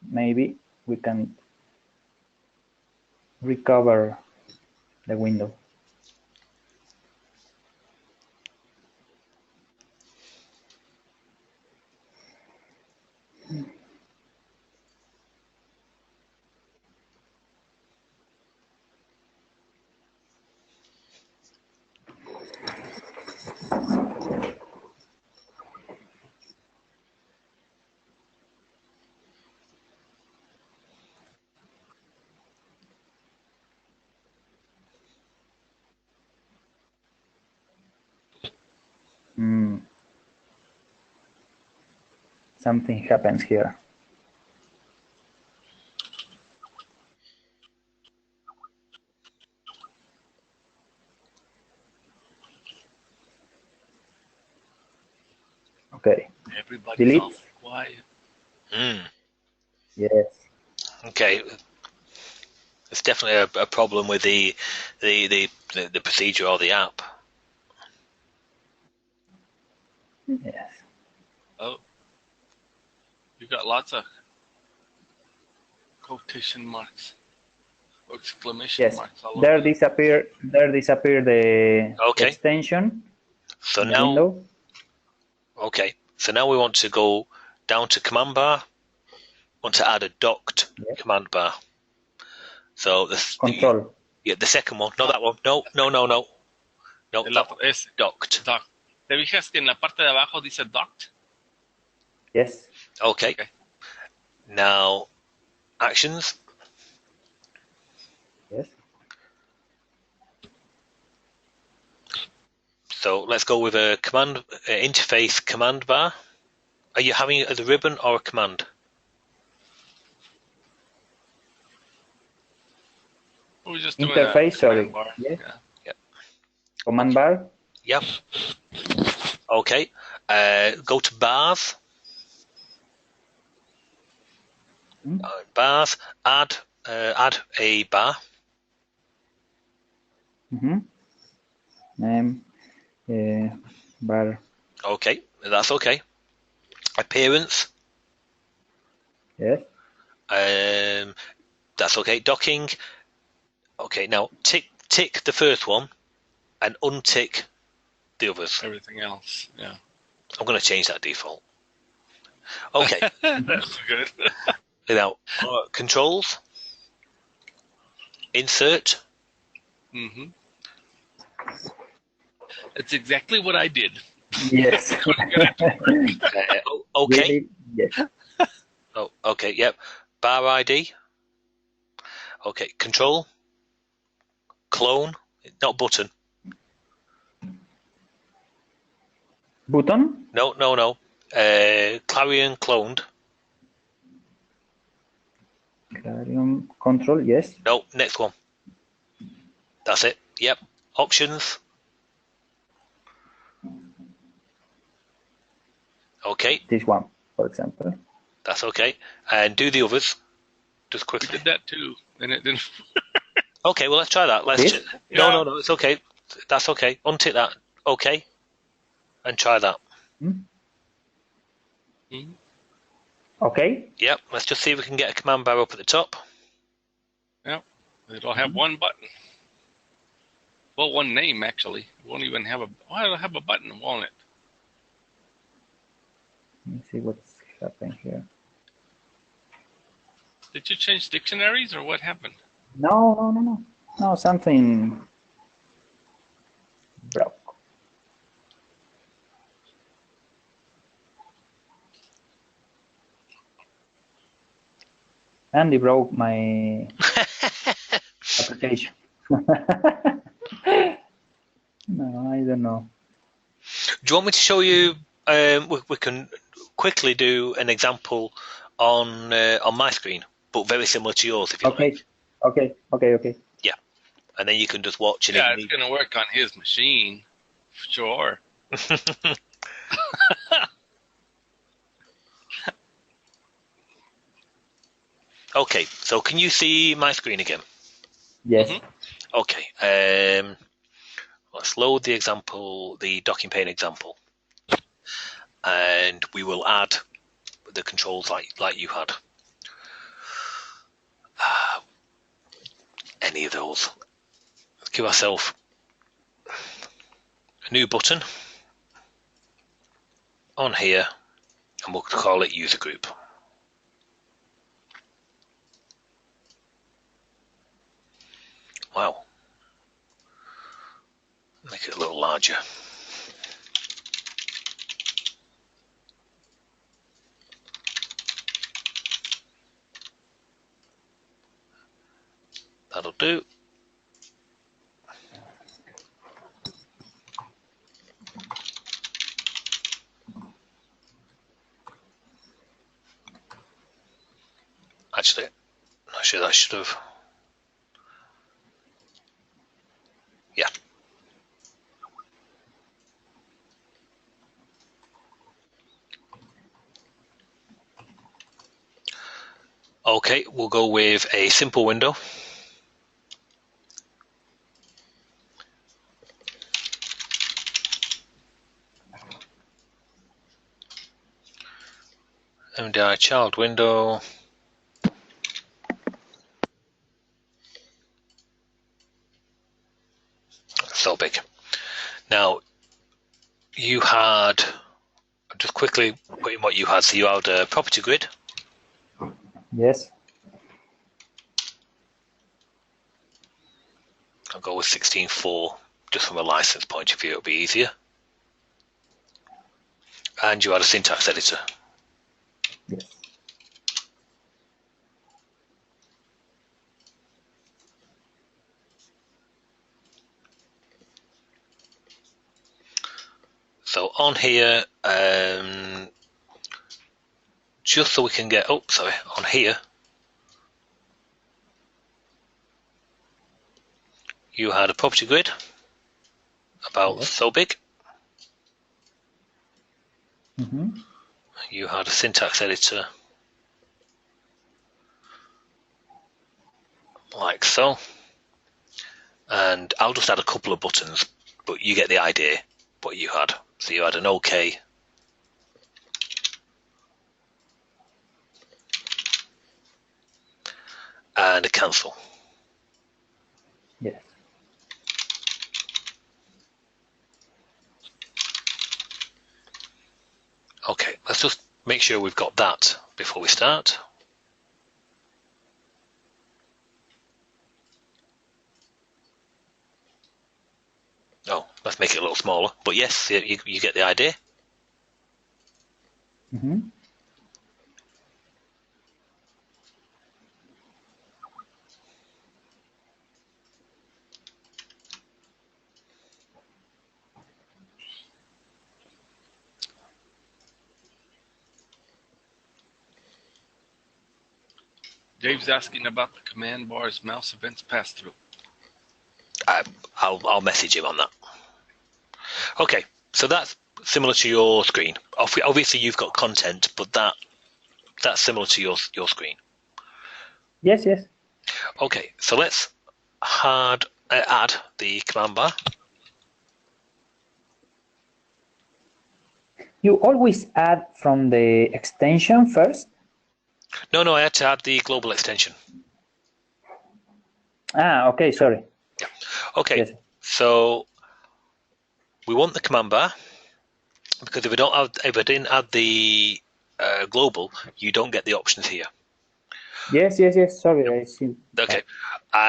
[SPEAKER 3] Maybe we can recover the window. Something happens here. Okay.
[SPEAKER 4] Everybody's
[SPEAKER 3] Delete.
[SPEAKER 4] all quiet.
[SPEAKER 3] Yes.
[SPEAKER 1] Okay. It's definitely a problem with the procedure or the app.
[SPEAKER 3] Yes.
[SPEAKER 4] Oh, you got lots of quotation marks or exclamation marks all over.
[SPEAKER 3] There disappear the extension.
[SPEAKER 1] So now, so now we want to go down to command bar. Want to add a docked command bar. So
[SPEAKER 3] Control.
[SPEAKER 1] The second one, not that one. No.
[SPEAKER 4] Es
[SPEAKER 1] docked.
[SPEAKER 4] ¿Te fijas que en la parte de abajo dice docked?
[SPEAKER 3] Yes.
[SPEAKER 1] Okay. Now, actions.
[SPEAKER 3] Yes.
[SPEAKER 1] So let's go with a command interface command bar. Are you having it as a ribbon or a command?
[SPEAKER 4] We're just doing
[SPEAKER 3] Interface, sorry.
[SPEAKER 4] Bar.
[SPEAKER 3] Yes.
[SPEAKER 1] Yep.
[SPEAKER 3] Command bar.
[SPEAKER 1] Yep. Okay. Go to bars. Bars. Add a bar.
[SPEAKER 3] Name bar.
[SPEAKER 1] Okay, that's okay. Appearance.
[SPEAKER 3] Yes.
[SPEAKER 1] That's okay. Docking. Okay, now tick the first one and untick the others.
[SPEAKER 4] Everything else, yeah.
[SPEAKER 1] I'm going to change that default. Okay.
[SPEAKER 4] That's good.
[SPEAKER 1] Now, controls. Insert.
[SPEAKER 4] It's exactly what I did.
[SPEAKER 3] Yes.
[SPEAKER 1] Okay.
[SPEAKER 3] Really? Yes.
[SPEAKER 1] Oh, okay. Yep. Bar ID. Okay. Control. Clone. Not button.
[SPEAKER 3] Button?
[SPEAKER 1] No. Clarion cloned.
[SPEAKER 3] Clarion control, yes.
[SPEAKER 1] No, next one. That's it. Yep. Options. Okay.
[SPEAKER 3] This one, for example.
[SPEAKER 1] That's okay. And do the others. Just
[SPEAKER 4] We
[SPEAKER 1] quickly.
[SPEAKER 4] did that too, and it didn't.
[SPEAKER 1] Okay, well, let's try that.
[SPEAKER 3] This?
[SPEAKER 1] No, it's okay. That's okay. Untick that. Okay. And try that.
[SPEAKER 4] Mhm.
[SPEAKER 3] Okay.
[SPEAKER 1] Yep. Let's just see if we can get a command bar up at the top.
[SPEAKER 4] Yep. It'll have one button. Well, one name actually. It won't even have a. Well, it'll have a button, won't it?
[SPEAKER 3] Let me see what's happening here.
[SPEAKER 4] Did you change dictionaries or what happened?
[SPEAKER 3] No. No, something broke. Andy broke my application. No, I don't know.
[SPEAKER 1] Do you want me to show you? We can quickly do an example on my screen, but very similar to yours, if you like.
[SPEAKER 3] Okay.
[SPEAKER 1] Yeah, and then you can just watch it.
[SPEAKER 4] Yeah, it's going to work on his machine, for sure.
[SPEAKER 1] Okay, so can you see my screen again?
[SPEAKER 3] Yes.
[SPEAKER 1] Okay. Let's load the example, the docking pane example, and we will add the controls like you had. Any of those. Let's give ourselves a new button on here, and we'll call it user group. Wow. Make it a little larger. That'll do. Actually, I should have. Yeah. Okay, we'll go with a simple window. MDI child window. So big. Now, you had, just quickly putting what you had, so you had a property grid.
[SPEAKER 3] Yes.
[SPEAKER 1] I'll go with 16.4, just from a license point of view, it'll be easier. And you had a syntax editor.
[SPEAKER 3] Yes.
[SPEAKER 1] So on here, just so we can get, on here, you had a property grid about so big. You had a syntax editor like so. And I'll just add a couple of buttons, but you get the idea what you had. So you had an OK, and a cancel.
[SPEAKER 3] Yes.
[SPEAKER 1] Okay, let's just make sure we've got that before we start. Oh, let's make it a little smaller. But yes, you get the idea.
[SPEAKER 4] Dave's asking about the command bar's mouse events pass-through.
[SPEAKER 1] I'll message him on that. Okay, so that's similar to your screen. Obviously, you've got content, but that's similar to your screen.
[SPEAKER 3] Yes, yes.
[SPEAKER 1] Okay, so let's add the command bar.
[SPEAKER 3] You always add from the extension first?
[SPEAKER 1] No, I had to add the global extension.
[SPEAKER 3] Okay, sorry.
[SPEAKER 1] Yeah. Okay,
[SPEAKER 3] Yes.
[SPEAKER 1] so we want the command bar, because if I didn't add the global, you don't get the options here.
[SPEAKER 3] Yes. Sorry, I see.
[SPEAKER 1] Okay,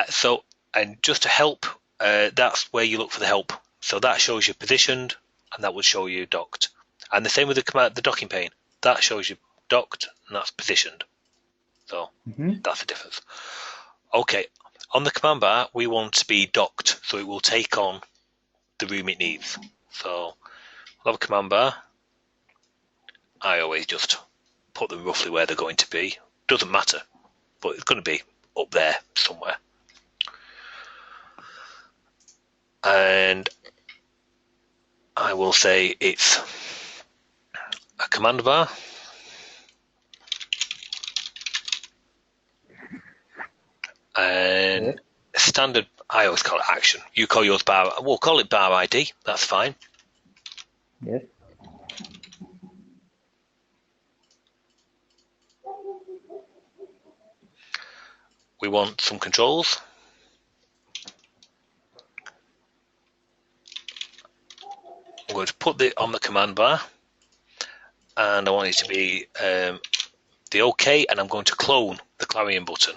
[SPEAKER 1] so, and just to help, that's where you look for the help. So that shows you positioned, and that will show you docked. And the same with the docking pane. That shows you docked, and that's positioned. So that's the difference. Okay, on the command bar, we want to be docked, so it will take on the room it needs. So I'll have a command bar. I always just put them roughly where they're going to be. Doesn't matter, but it's going to be up there somewhere. And I will say it's a command bar. And standard, I always call it action. You call yours bar, we'll call it bar ID, that's fine.
[SPEAKER 3] Yes.
[SPEAKER 1] We want some controls. I'm going to put it on the command bar, and I want it to be the OK, and I'm going to clone the Clarion button.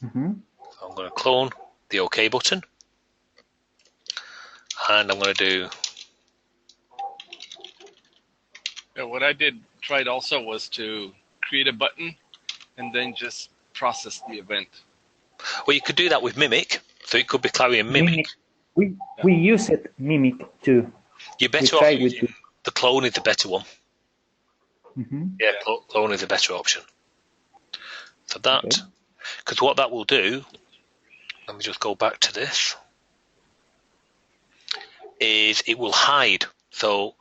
[SPEAKER 1] I'm going to clone the OK button, and I'm going to do.
[SPEAKER 4] Yeah, what I tried also was to create a button and then just process the event.
[SPEAKER 1] Well, you could do that with Mimic, so it could be Clarion Mimic.
[SPEAKER 3] We use it Mimic too.
[SPEAKER 1] You're better off using the clone is the better one. Yeah, clone is a better option. So that, because what that will do, let me just go back to this, is it will hide. So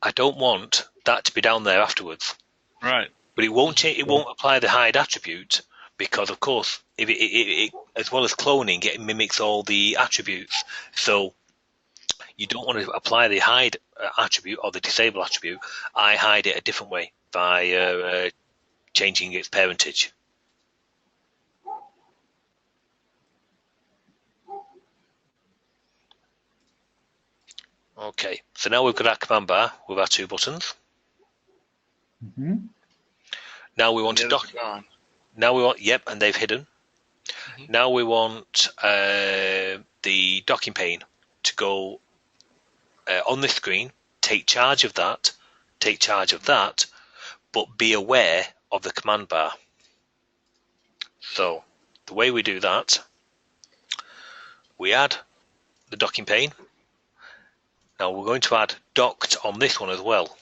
[SPEAKER 1] I don't want that to be down there afterwards.
[SPEAKER 4] Right.
[SPEAKER 1] But it won't change. It won't apply the hide attribute, because of course, if it as well as cloning, it mimics all the attributes. So you don't want to apply the hide attribute or the disable attribute. I hide it a different way by changing its parentage. Okay, so now we've got our command bar with our two buttons. Now we want to dock. Now we want, and they've hidden. Now we want the docking pane to go on this screen, take charge of that, but be aware of the command bar. So the way we do that, we add the docking pane. Now we're going to add docked on this one as well.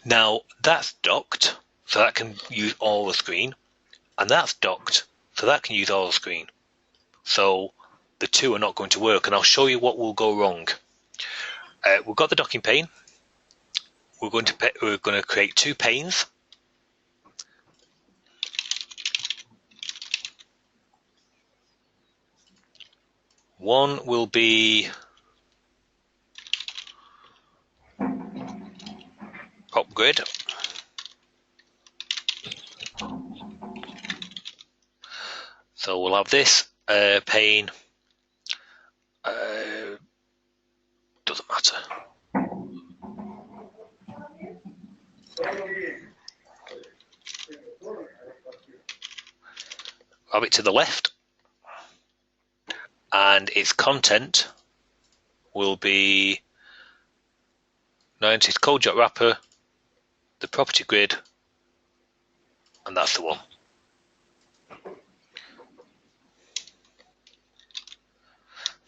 [SPEAKER 1] Now that's docked, so that can use all the screen, and that's docked, so that can use all the screen. So the two are not going to work, and I'll show you what will go wrong. We've got the docking pane. We're going to create two panes. One will be upgrade. So we'll have this pane. Doesn't matter. Have it to the left, and its content will be Noyantis code jet wrapper, the property grid, and that's the one.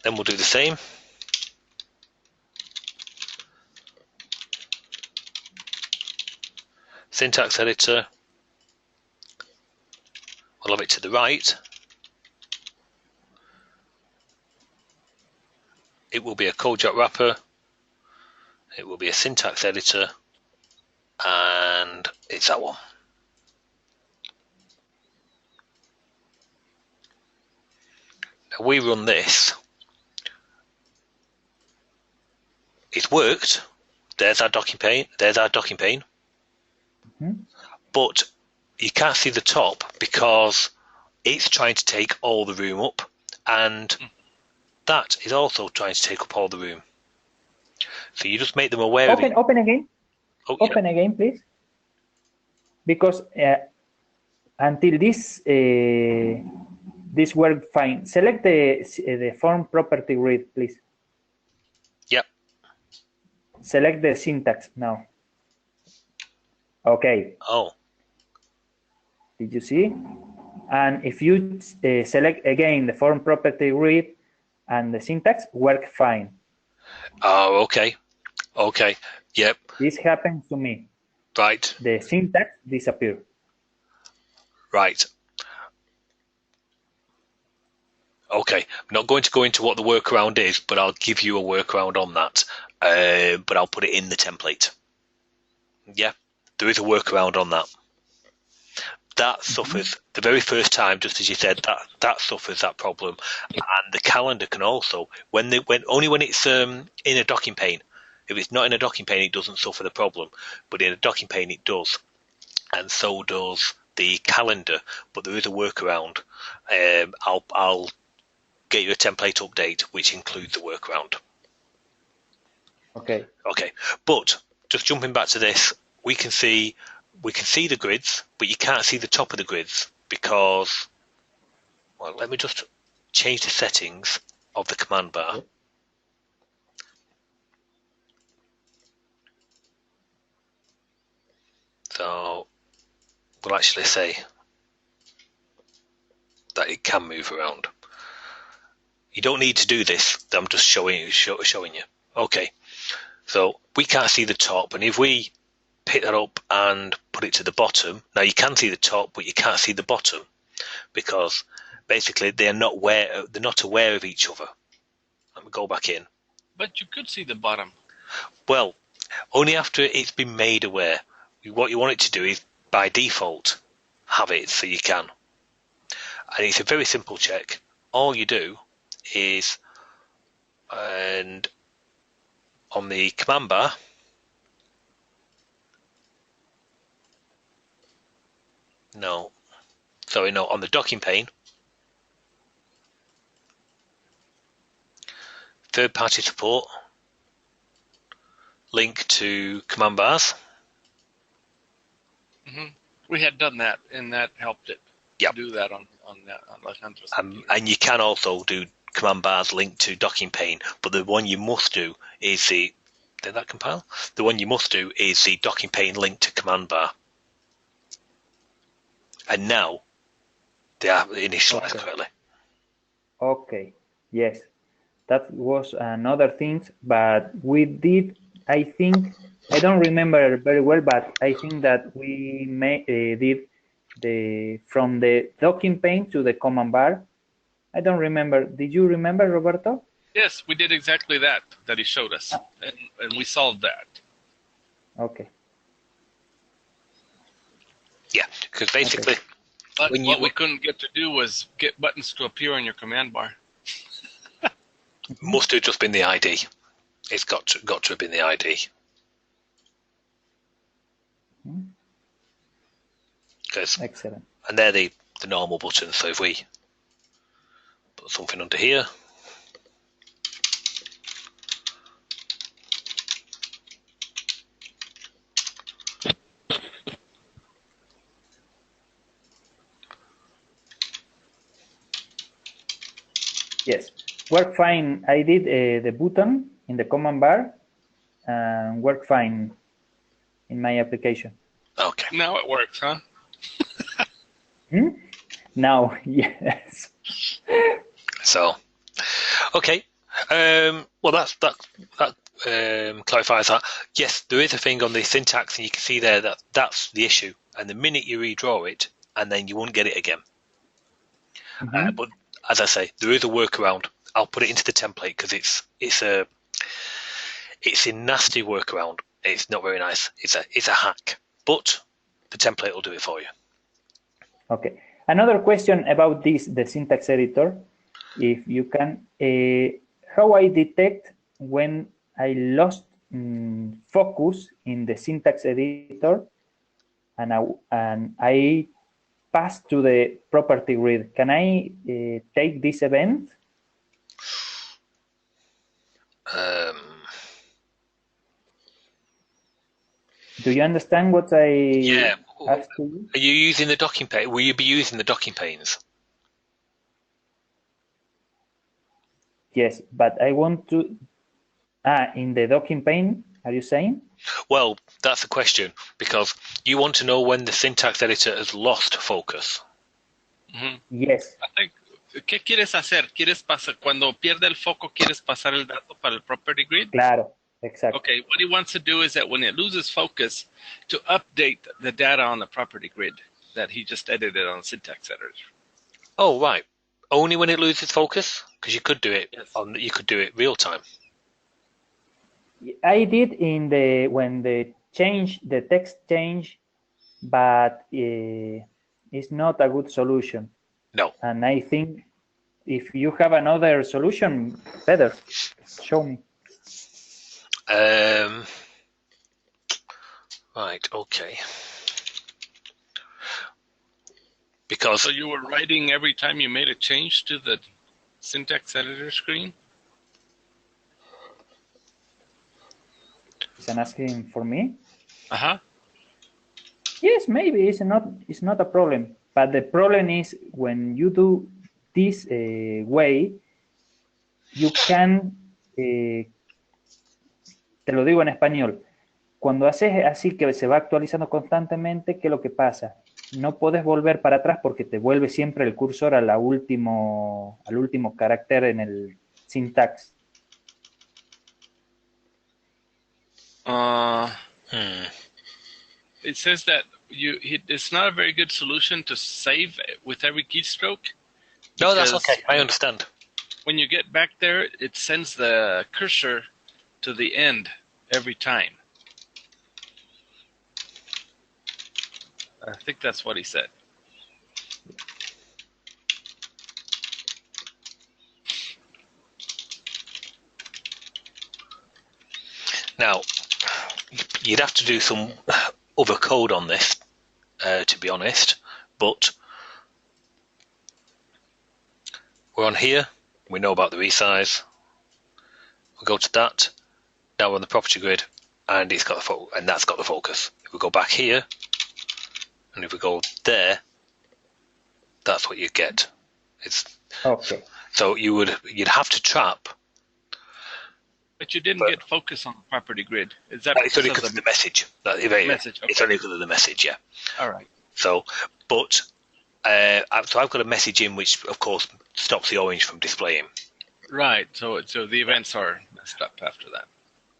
[SPEAKER 1] Then we'll do the same. syntax editor. We'll have it to the right. It will be a code job wrapper. It will be a syntax editor, and it's that one. Now we run this. It's worked. There's our docking pane. There's our docking pane. But you can't see the top because it's trying to take all the room up, and that is also trying to take up all the room. So you just make them aware of it.
[SPEAKER 3] Open again.
[SPEAKER 1] Oh,
[SPEAKER 3] open again, please. Because until this this worked fine. Select the form property grid, please.
[SPEAKER 1] Yep.
[SPEAKER 3] Select the syntax now. Okay.
[SPEAKER 1] Oh.
[SPEAKER 3] Did you see? And if you select again the form property grid and the syntax, work fine.
[SPEAKER 1] Oh, okay. Okay. Yep.
[SPEAKER 3] This happens to me.
[SPEAKER 1] Right.
[SPEAKER 3] The syntax disappeared.
[SPEAKER 1] Right. Okay. I'm not going to go into what the workaround is, but I'll give you a workaround on that. But I'll put it in the template. Yeah. There is a workaround on that. That suffers the very first time, just as you said, that suffers that problem. And the calendar can also, only when it's in a docking pane. If it's not in a docking pane, it doesn't suffer the problem. But in a docking pane, it does. And so does the calendar. But there is a workaround. I'll get you a template update, which includes the workaround.
[SPEAKER 3] Okay.
[SPEAKER 1] Okay. But just jumping back to this, we can see the grids, but you can't see the top of the grids because, well, let me just change the settings of the command bar. So we'll actually say that it can move around. You don't need to do this. I'm just showing you. Okay. So we can't see the top, and if we pick that up and put it to the bottom, now you can see the top, but you can't see the bottom because basically they're not aware of each other. Let me go back in.
[SPEAKER 4] But you could see the bottom.
[SPEAKER 1] Well, only after it's been made aware. What you want it to do is, by default, have it so you can. And it's a very simple check. All you do is, and on the command bar, on the docking pane, third-party support, link to command bars.
[SPEAKER 4] We had done that, and that helped it.
[SPEAKER 1] Yep.
[SPEAKER 4] Do that on Alejandro's
[SPEAKER 1] and you can also do command bars linked to docking pane, but the one you must do is did that compile? The one you must do is the docking pane linked to command bar. And now they are initialized correctly.
[SPEAKER 3] Okay. Yes. That was another thing, but we did, I think, I don't remember very well, but I think that we did from the docking pane to the command bar. I don't remember. Did you remember, Roberto?
[SPEAKER 4] Yes, we did exactly that he showed us, and we solved that.
[SPEAKER 3] Okay.
[SPEAKER 1] Yeah, because basically,
[SPEAKER 4] but what we couldn't get to do was get buttons to appear on your command bar.
[SPEAKER 1] Must have just been the ID. It's got to have been the ID.
[SPEAKER 3] Excellent.
[SPEAKER 1] And they're the normal buttons. So if we put something under here,
[SPEAKER 3] yes, work fine. I did the button in the command bar and work fine in my application.
[SPEAKER 1] Okay.
[SPEAKER 4] Now it works, huh?
[SPEAKER 3] Now, yes.
[SPEAKER 1] So, okay. Well, that clarifies that. Yes, there is a thing on the syntax, and you can see there that that's the issue. And the minute you redraw it, and then you won't get it again. But as I say, there is a workaround. I'll put it into the template because it's a nasty workaround. It's not very nice. It's a hack, but the template will do it for you.
[SPEAKER 3] Okay. Another question about the syntax editor. If you can, how I detect when I lost focus in the syntax editor and I pass to the property grid. Can I take this event? Do you understand what I asked you?
[SPEAKER 1] Are you using the docking pane? Will you be using the docking panes?
[SPEAKER 3] Yes, but I want to. In the docking pane, are you saying?
[SPEAKER 1] Well, that's the question, because you want to know when the syntax editor has lost focus.
[SPEAKER 3] Yes.
[SPEAKER 4] I think, ¿qué quieres hacer? ¿Quieres pasar, cuando pierde el foco, quieres pasar el dato para el property grid?
[SPEAKER 3] Claro, exactly.
[SPEAKER 4] Okay, what he wants to do is that when it loses focus, to update the data on the property grid that he just edited on syntax editor.
[SPEAKER 1] Oh, right. Only when it loses focus? Because you could do it you could do it real time.
[SPEAKER 3] I did in when the text change, but it's not a good solution.
[SPEAKER 1] No.
[SPEAKER 3] And I think if you have another solution, better. Show me.
[SPEAKER 1] Right, okay. Because
[SPEAKER 4] so you were writing every time you made a change to the syntax editor screen?
[SPEAKER 3] Is an asking for me?
[SPEAKER 4] Uh-huh.
[SPEAKER 3] Yes, maybe it's not a problem. But the problem is when you do this way, you can, te lo digo en español, cuando haces así que se va actualizando constantemente, ¿qué es lo que pasa? No puedes volver para atrás porque te vuelve siempre el cursor al último carácter en el syntax.
[SPEAKER 4] It says that it's not a very good solution to save with every keystroke.
[SPEAKER 1] No, that's okay. I understand.
[SPEAKER 4] When you get back there, it sends the cursor to the end every time. I think that's what he said.
[SPEAKER 1] Now, you'd have to do some other code on this, to be honest, but we're on here. We know about the resize. We go to that. Now we're on the property grid, and it's got and that's got the focus. If we go back here, and if we go there, that's what you get. It's
[SPEAKER 3] okay.
[SPEAKER 1] So you'd have to trap.
[SPEAKER 4] But you didn't get focus on the property grid. Is that
[SPEAKER 1] it's only because of the message?
[SPEAKER 4] Message. Okay.
[SPEAKER 1] It's only because of the message, yeah.
[SPEAKER 4] All right.
[SPEAKER 1] So, but I've got a message in which, of course, stops the orange from displaying.
[SPEAKER 4] Right. So the events are messed up after that.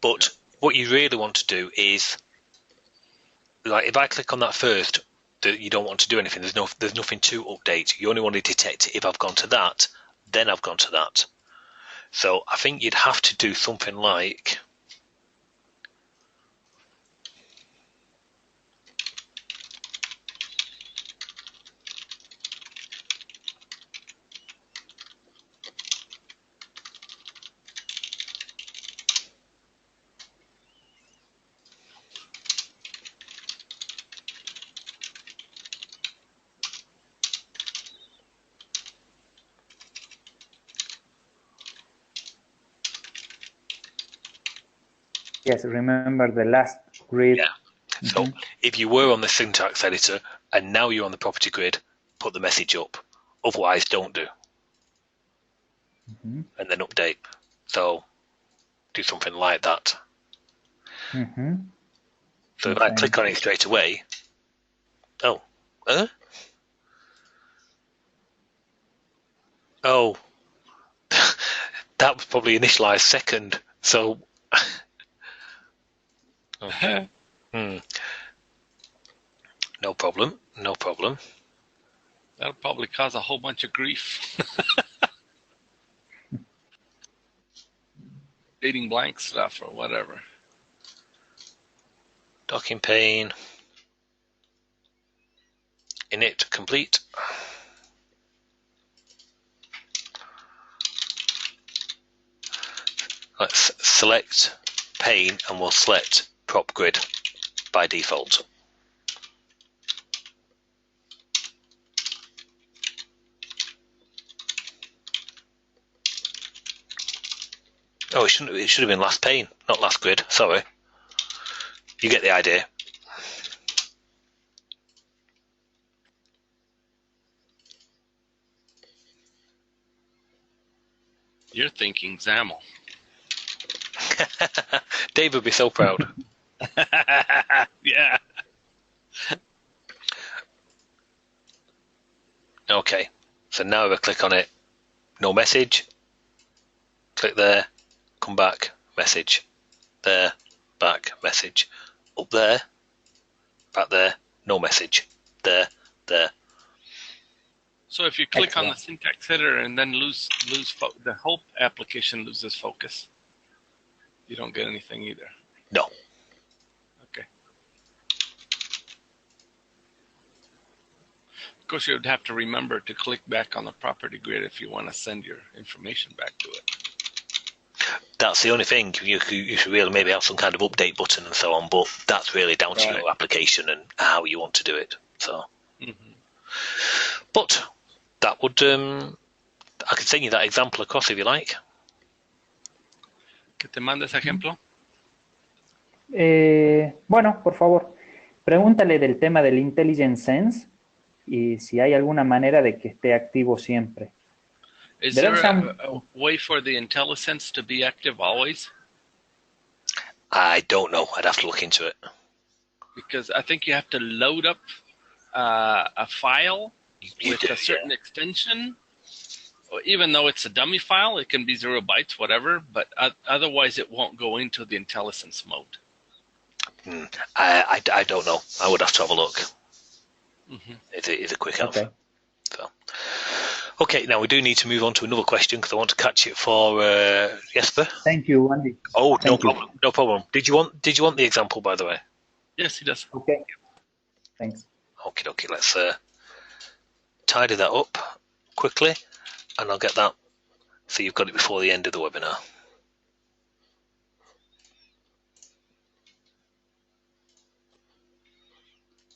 [SPEAKER 1] But what you really want to do is, like, if I click on that first, that you don't want to do anything. There's nothing to update. You only want to detect if I've gone to that, then I've gone to that. So I think you'd have to do something like.
[SPEAKER 3] Yes, remember the last grid.
[SPEAKER 1] Yeah. So if you were on the syntax editor and now you're on the property grid, put the message up. Otherwise, don't do. And then update. So do something like that. So if I click on it straight away, oh, that was probably initialized second. So Okay. No problem. No problem.
[SPEAKER 4] That'll probably cause a whole bunch of grief. Dating blank stuff or whatever.
[SPEAKER 1] Docking pane. Init complete. Let's select pane and we'll select prop grid by default. Oh, it should have been last pane, not last grid. Sorry. You get the idea.
[SPEAKER 4] You're thinking XAML.
[SPEAKER 1] Dave would be so proud.
[SPEAKER 4] Yeah.
[SPEAKER 1] Okay, so now we click on it. No message. Click there. Come back. Message. There. Back. Message. Up there. Back there. No message. There. There.
[SPEAKER 4] So if you click on the syntax header and then lose the whole application loses focus. You don't get anything either.
[SPEAKER 1] No.
[SPEAKER 4] Okay. Of course, you would have to remember to click back on the property grid if you want to send your information back to it.
[SPEAKER 1] That's the only thing. You should really maybe have some kind of update button and so on, but that's really down to your application and how you want to do it. So, But that would I could send you that example across if you like.
[SPEAKER 4] ¿Que te mande ese ejemplo?
[SPEAKER 3] Bueno, por favor, pregúntale del tema del Intelligent Sense y si hay alguna manera de que esté activo siempre.
[SPEAKER 4] Is there a way for the IntelliSense to be active always?
[SPEAKER 1] I don't know. I'd have to look into it.
[SPEAKER 4] Because I think you have to load up a file with a certain extension. Even though it's a dummy file, it can be 0 bytes, whatever, but otherwise it won't go into the IntelliSense mode.
[SPEAKER 1] I don't know. I would have to have a look. It's a quick answer.
[SPEAKER 3] Okay.
[SPEAKER 1] So, okay, now we do need to move on to another question because I want to catch it for Jesper.
[SPEAKER 3] Thank you, Andy.
[SPEAKER 1] Oh, no problem. No problem. Did you want the example, by the way?
[SPEAKER 4] Yes, he does.
[SPEAKER 3] Okay. Thanks.
[SPEAKER 1] Okay. Let's tidy that up quickly, and I'll get that so you've got it before the end of the webinar.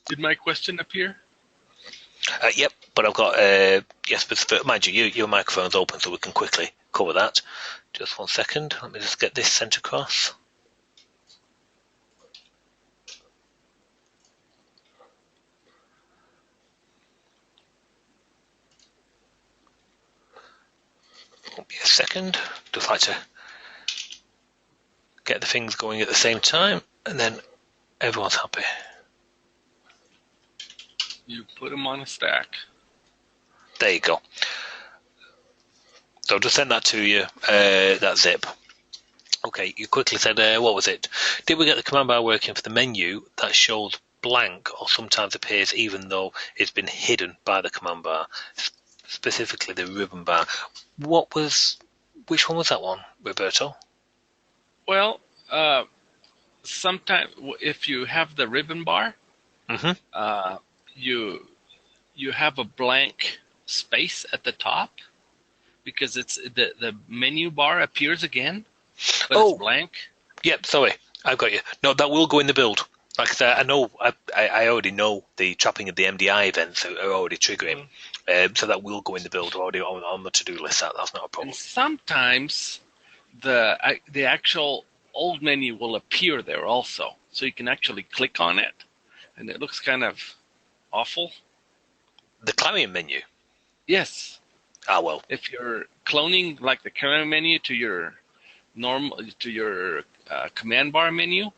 [SPEAKER 4] Did my question appear?
[SPEAKER 1] Yep, but I've got Jesper's. Mind you, your microphone's open, so we can quickly cover that. Just 1 second. Let me just get this sent across. Won't be a second. Just like to get the things going at the same time, and then everyone's happy.
[SPEAKER 4] You put them on a stack.
[SPEAKER 1] There you go. So I'll just send that to you, that zip. Okay, you quickly said, what was it? Did we get the command bar working for the menu that shows blank or sometimes appears even though it's been hidden by the command bar, specifically the ribbon bar? Which one was that one, Roberto?
[SPEAKER 4] Well, sometimes if you have the ribbon bar, you have a blank space at the top because it's the menu bar appears again, but it's blank.
[SPEAKER 1] Yep, sorry, I've got you. No, that will go in the build. Like I said, I know I already know the trapping of the MDI events are already triggering, so that will go in the build already on the to-do list. That's not a problem.
[SPEAKER 4] And sometimes the actual old menu will appear there also, so you can actually click on it, and it looks kind of awful.
[SPEAKER 1] The Clarion menu?
[SPEAKER 4] Yes.
[SPEAKER 1] Well.
[SPEAKER 4] If you're cloning like the Clarion menu to your command bar menu,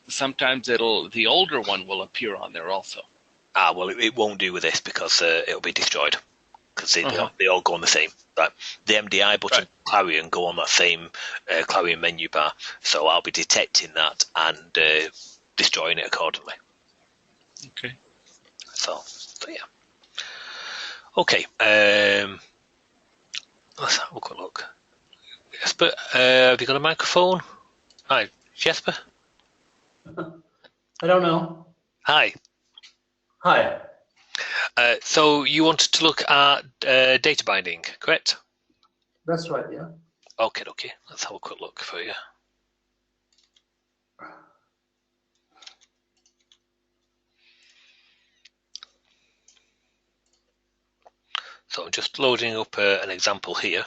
[SPEAKER 4] sometimes the older one will appear on there also.
[SPEAKER 1] Well, it won't do with this because it'll be destroyed. because they all go on the same. But the MDI button, Clarion, go on that same Clarion menu bar. So I'll be detecting that and destroying it accordingly.
[SPEAKER 4] Okay.
[SPEAKER 1] So yeah. Okay. Let's have a quick look. Jesper, have you got a microphone? Hi, Jesper.
[SPEAKER 5] I don't know.
[SPEAKER 1] Hi.
[SPEAKER 5] Hi.
[SPEAKER 1] So you wanted to look at data binding, correct?
[SPEAKER 5] That's right, yeah.
[SPEAKER 1] Okay. Let's have a quick look for you. So I'm just loading up an example here.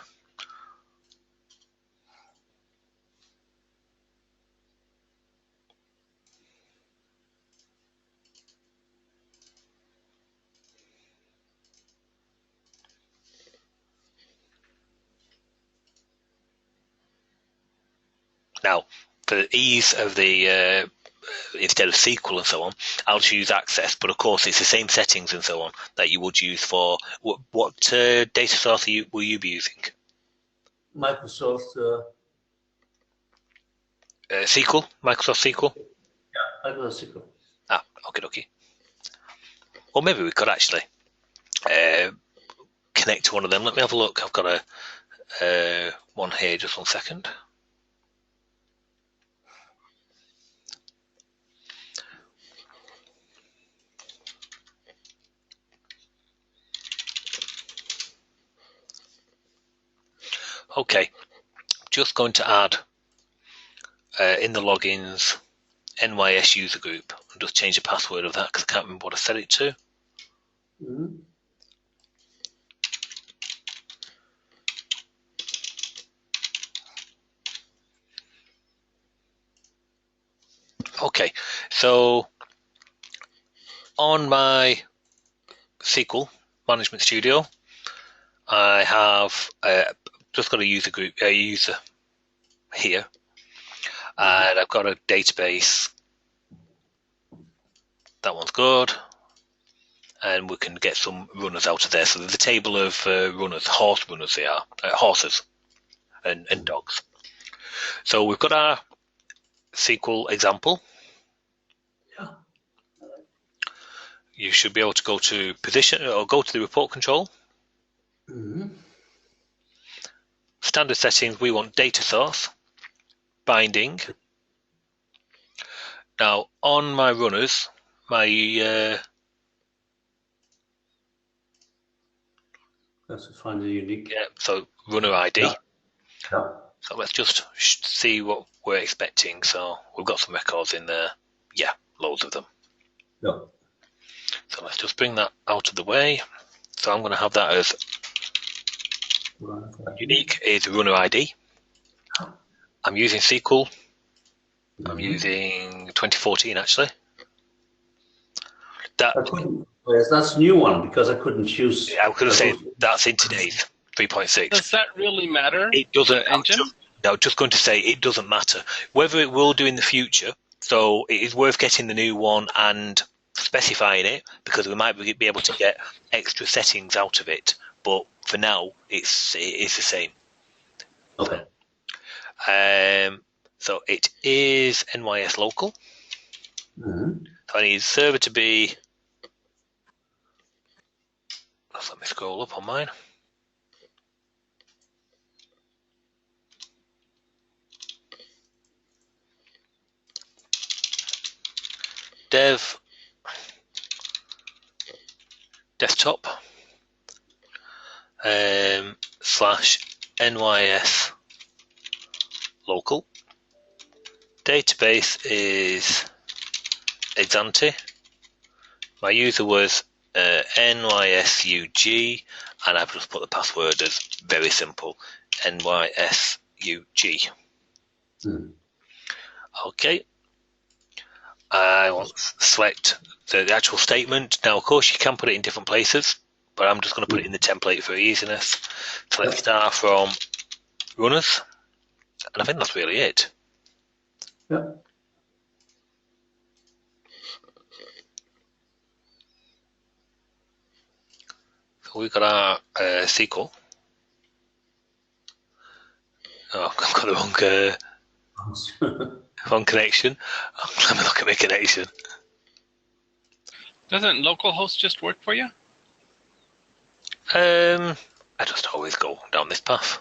[SPEAKER 1] Now, for the ease of the instead of SQL and so on, I'll choose Access. But of course, it's the same settings and so on that you would use for what data source will you be using?
[SPEAKER 5] Microsoft.
[SPEAKER 1] SQL, Microsoft SQL.
[SPEAKER 5] Yeah, Microsoft SQL.
[SPEAKER 1] Okay. Or maybe we could actually connect to one of them. Let me have a look. I've got a one here. Just 1 second. Okay, just going to add in the logins NYS user group and just change the password of that because I can't remember what I set it to.
[SPEAKER 5] Mm-hmm.
[SPEAKER 1] Okay, so on my SQL Management Studio, I have just got a user group, a user here, and I've got a database. That one's good, and we can get some runners out of there. So there's a table of runners, horse runners. They are horses and dogs. So we've got our SQL example.
[SPEAKER 5] Yeah.
[SPEAKER 1] You should be able to go to position or go to the report control.
[SPEAKER 5] Mm-hmm.
[SPEAKER 1] Standard settings, we want data source, binding. Now on my runners, my
[SPEAKER 5] Let's find the unique.
[SPEAKER 1] so runner ID.
[SPEAKER 5] Yeah.
[SPEAKER 1] So let's just see what we're expecting. So we've got some records in there. Yeah, loads of them.
[SPEAKER 5] Yeah.
[SPEAKER 1] So let's just bring that out of the way. So I'm going to have that as unique is runner ID. I'm using SQL. I'm using 2014 actually.
[SPEAKER 5] That's a new one because I couldn't choose.
[SPEAKER 1] I was going to say that's in today's 3.6.
[SPEAKER 4] Does that really matter?
[SPEAKER 1] It doesn't. Just going to say it doesn't matter whether it will do in the future. So it is worth getting the new one and specifying it because we might be able to get extra settings out of it. But for now, it is the same.
[SPEAKER 5] Okay.
[SPEAKER 1] So it is NYS local.
[SPEAKER 5] Mm-hmm.
[SPEAKER 1] So I need server to be. Let me scroll up on mine. Dev desktop slash NYS local. Database is Exante. My user was NYSUG, and I've just put the password as very simple NYSUG. Okay. I want to select the actual statement. Now, of course, you can put it in different places, but I'm just going to put it in the template for easiness. So let's start from runners, and I think that's really it.
[SPEAKER 5] Yeah.
[SPEAKER 1] So we've got our SQL. Oh, I've got the wrong connection. Let me look at my connection.
[SPEAKER 4] Doesn't localhost just work for you?
[SPEAKER 1] I just always go down this path.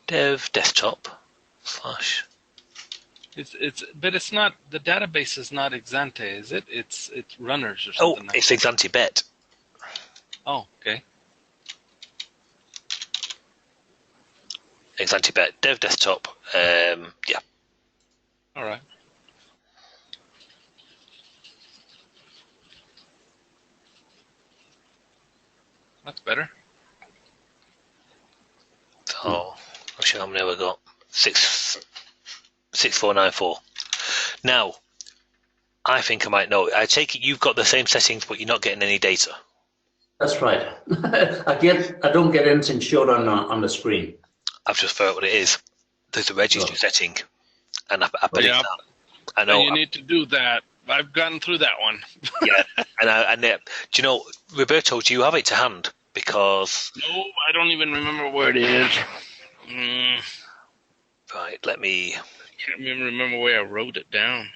[SPEAKER 1] Dev desktop /
[SPEAKER 4] But it's not, the database is not Exante, is it? It's runners or something.
[SPEAKER 1] Oh, it's Exante Bet.
[SPEAKER 4] Oh, okay.
[SPEAKER 1] Exante Bet, dev desktop. Yeah.
[SPEAKER 4] All right. That's better.
[SPEAKER 1] So, actually, how many have I got? 6494. Now, I think I might know. I take it you've got the same settings, but you're not getting any data.
[SPEAKER 5] That's right. I don't get anything showed on the screen.
[SPEAKER 1] I've just found what it is. There's a registry setting, and I put it in that. I know.
[SPEAKER 4] And you need to do that. I've gone through that one.
[SPEAKER 1] Yeah, and do you know, Roberto? Do you have it to hand? Because
[SPEAKER 4] no, I don't even remember where it is.
[SPEAKER 1] Right, let me.
[SPEAKER 4] I can't even remember where I wrote it down.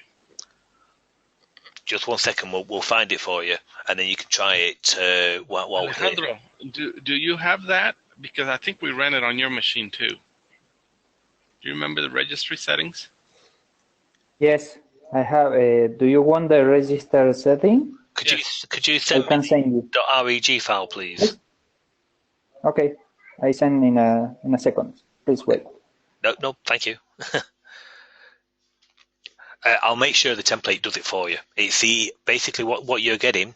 [SPEAKER 1] Just 1 second, we'll find it for you, and then you can try it while
[SPEAKER 4] Alejandro, do you have that? Because I think we ran it on your machine too. Do you remember the registry settings?
[SPEAKER 3] Yes, I have. Do you want the register setting?
[SPEAKER 1] Could you send me the .reg file, please?
[SPEAKER 3] Yes. Okay, I send in a second. Please wait.
[SPEAKER 1] No, thank you. I'll make sure the template does it for you. It's basically what you're getting.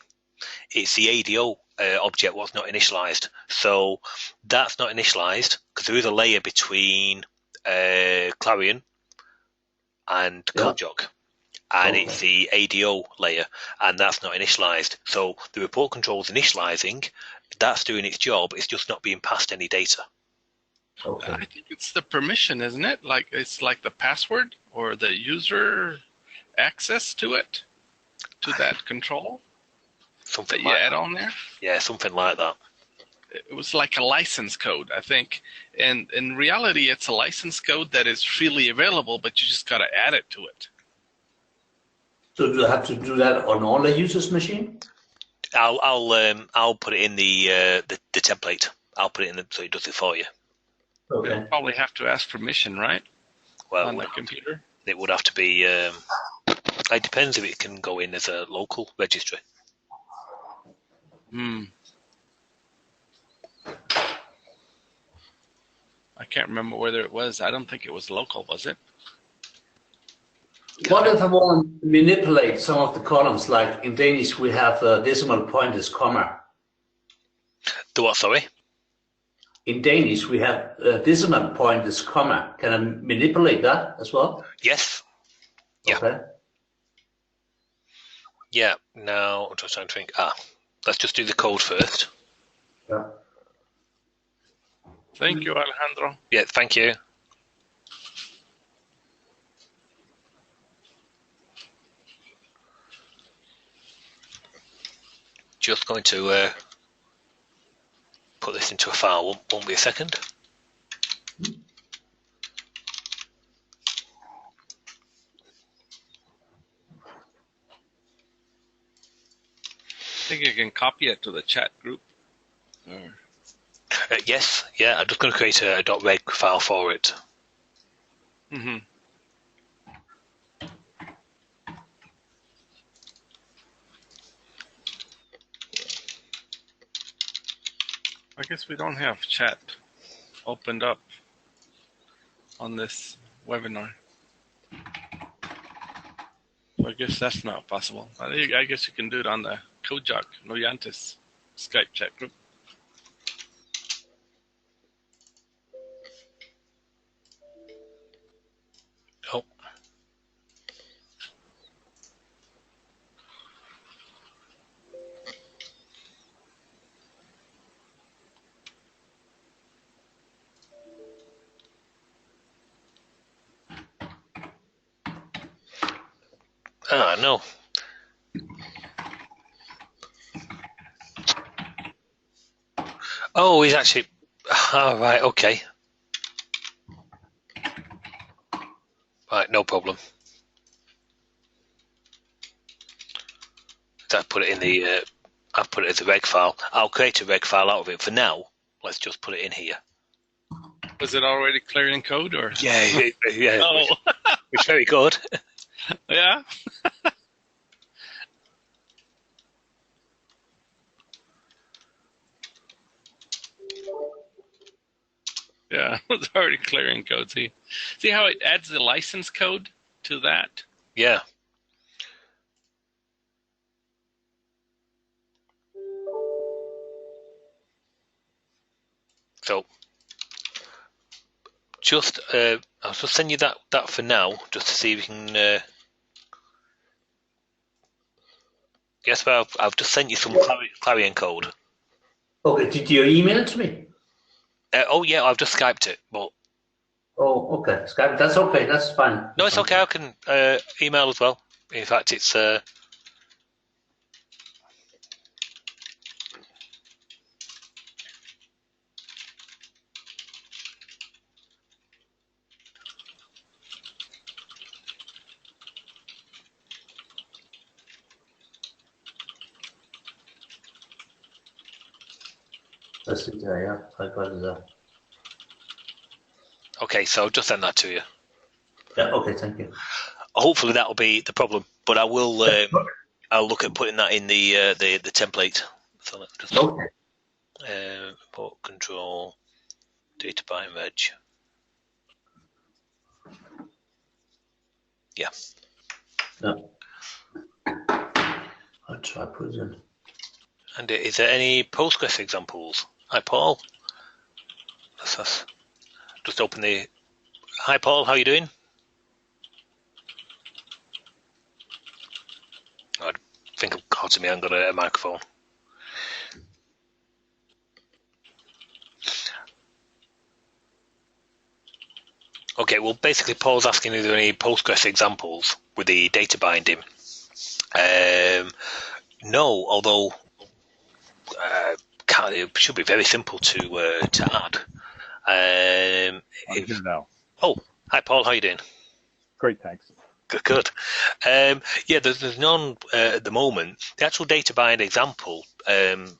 [SPEAKER 1] It's the ADO object what's not initialized. So that's not initialized because there is a layer between Clarion and CodeJock. And it's the ADO layer, and that's not initialized. So the report control is initializing. That's doing its job. It's just not being passed any data.
[SPEAKER 5] Okay.
[SPEAKER 4] I think it's the permission, isn't it? Like it's like the password or the user access to it, to that control.
[SPEAKER 1] Something
[SPEAKER 4] that you
[SPEAKER 1] like
[SPEAKER 4] add
[SPEAKER 1] that.
[SPEAKER 4] on there.
[SPEAKER 1] Yeah, something like that.
[SPEAKER 4] It was like a license code, I think. And in reality, it's a license code that is freely available, but you just got to add it to it.
[SPEAKER 5] So do you have to do that on all the users' machine?
[SPEAKER 1] I'll put it in the template. I'll put it in so it does it for you.
[SPEAKER 5] Okay.
[SPEAKER 4] You'll probably have to ask permission, right?
[SPEAKER 1] Well,
[SPEAKER 4] on the computer.
[SPEAKER 1] It would have to be. It depends if it can go in as a local registry.
[SPEAKER 4] I can't remember whether it was. I don't think it was local, was it?
[SPEAKER 5] What if I want to manipulate some of the columns? Like in Danish, we have decimal point is comma.
[SPEAKER 1] The what? Sorry.
[SPEAKER 5] In Danish, we have decimal point is comma. Can I manipulate that as well?
[SPEAKER 1] Yes. Yeah.
[SPEAKER 5] Okay.
[SPEAKER 1] Yeah. Now I'm just trying to think. Let's just do the code first.
[SPEAKER 5] Yeah.
[SPEAKER 4] Thank you, Alejandro.
[SPEAKER 1] Yeah. Thank you. Just going to put this into a file. Won't be a second.
[SPEAKER 4] I think you can copy it to the chat group.
[SPEAKER 1] Yes. Yeah. I'm just going to create a .reg file for it.
[SPEAKER 4] Mm-hmm. I guess we don't have chat opened up on this webinar. So I guess that's not possible. I guess you can do it on the CodeJock Noyantis Skype chat group.
[SPEAKER 1] Oh. No. Oh, he's actually. Oh, right. Okay. Right. No problem. So I put it in the. I've put it as a reg file. I'll create a reg file out of it. For now, let's just put it in here.
[SPEAKER 4] Was it already clearing code or?
[SPEAKER 1] Yeah. Yeah.
[SPEAKER 4] Oh.
[SPEAKER 1] It's very good.
[SPEAKER 4] Yeah. Yeah, it's already clearing code. See how it adds the license code to that?
[SPEAKER 1] Yeah. So, just I'll just send you that for now, just to see if you can. Yes, but I've just sent you some Clarion code.
[SPEAKER 5] Okay, did you email it to me?
[SPEAKER 1] Oh yeah, I've just Skyped it, but.
[SPEAKER 5] Oh, okay. Skype. That's okay. That's fine.
[SPEAKER 1] No, it's okay. I can email as well. In fact, it's.
[SPEAKER 5] That's it. Yeah, I got it there.
[SPEAKER 1] Okay, so I'll just send that to you.
[SPEAKER 5] Yeah. Okay. Thank you.
[SPEAKER 1] Hopefully that'll be the problem, but I will. I'll look at putting that in the template. So let's just.
[SPEAKER 5] Okay.
[SPEAKER 1] Report control, data bind reg. Yeah.
[SPEAKER 5] No. I'll try put it in.
[SPEAKER 1] And is there any Postgres examples? Hi, Paul. That's us. Just open the. Hi, Paul. How you doing? I think I've got to me. I've got a microphone. Okay, well, basically, Paul's asking is there any Postgres examples with the data binding. No, although it should be very simple to add.
[SPEAKER 6] I'm here now.
[SPEAKER 1] Oh, hi, Paul. How you doing?
[SPEAKER 6] Great, thanks.
[SPEAKER 1] Good. Yeah, there's none at the moment. The actual data bind example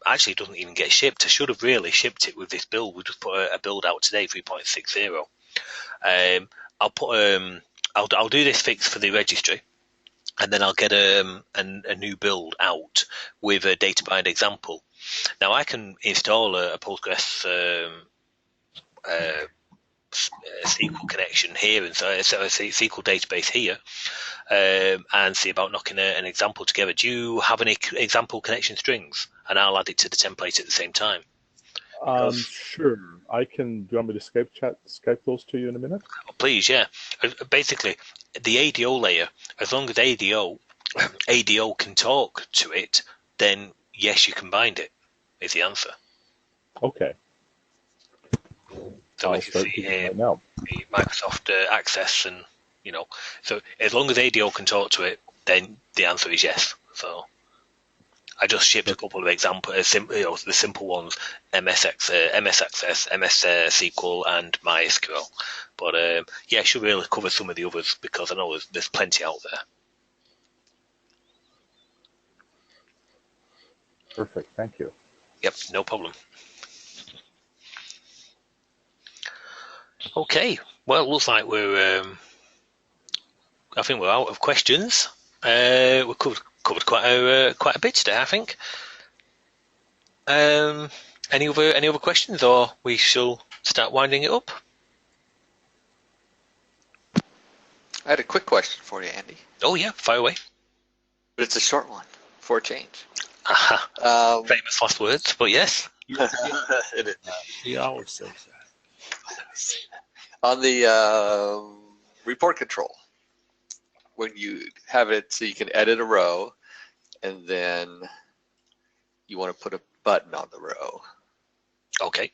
[SPEAKER 1] actually doesn't even get shipped. I should have really shipped it with this build. We just put a build out today, 3.60. I'll put I'll do this fix for the registry, and then I'll get a new build out with a data bind example. Now I can install a Postgres SQL connection here, and so a SQL database here, and see about knocking an example together. Do you have any example connection strings? And I'll add it to the template at the same time.
[SPEAKER 6] Sure. I can. Do you want me to Skype those to you in a minute?
[SPEAKER 1] Please, yeah. Basically, the ADO layer, as long as ADO can talk to it, then yes, you can bind it. Is the answer.
[SPEAKER 6] Okay.
[SPEAKER 1] So
[SPEAKER 6] I'll start doing it right now.
[SPEAKER 1] The Microsoft Access, and so as long as ADO can talk to it, then the answer is yes. So I just shipped a couple of examples, the simple ones: MS Access, MS SQL, and MySQL. But yeah, I should really cover some of the others because I know there's plenty out there.
[SPEAKER 6] Perfect. Thank you.
[SPEAKER 1] Yep, no problem. Okay, well, it looks like I think we're out of questions. We covered quite a bit today, I think. Any other questions, or we shall start winding it up?
[SPEAKER 2] I had a quick question for you, Andy.
[SPEAKER 1] Oh yeah, fire away.
[SPEAKER 2] But it's a short one for a change.
[SPEAKER 1] Aha. Famous last words, but yes.
[SPEAKER 6] He always says that.
[SPEAKER 2] On the report control, when you have it so you can edit a row, and then you want to put a button on the row.
[SPEAKER 1] Okay.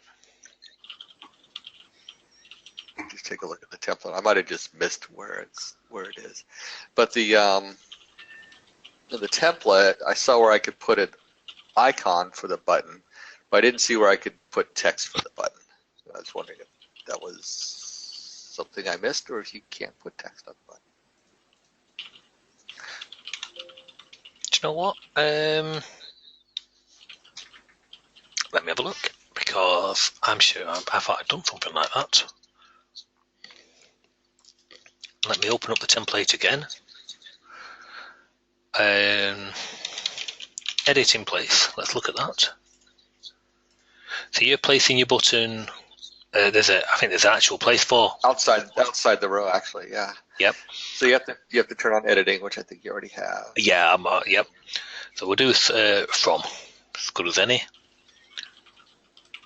[SPEAKER 2] Just take a look at the template. I might have just missed where it is, but the template I saw where I could put an icon for the button, But I didn't see where I could put text for the button. So I was wondering if that was something I missed, or if you can't put text on the button.
[SPEAKER 1] Do you know what? Let me have a look, because I'm sure I thought I'd done something like that. Let me open up the template again. Edit in place. Let's look at that. So you're placing your button. I think there's an actual place for
[SPEAKER 2] outside the row, actually. Yeah.
[SPEAKER 1] Yep.
[SPEAKER 2] So you have to turn on editing, which I think you already have.
[SPEAKER 1] Yeah. Yep. So we'll do from as good as any.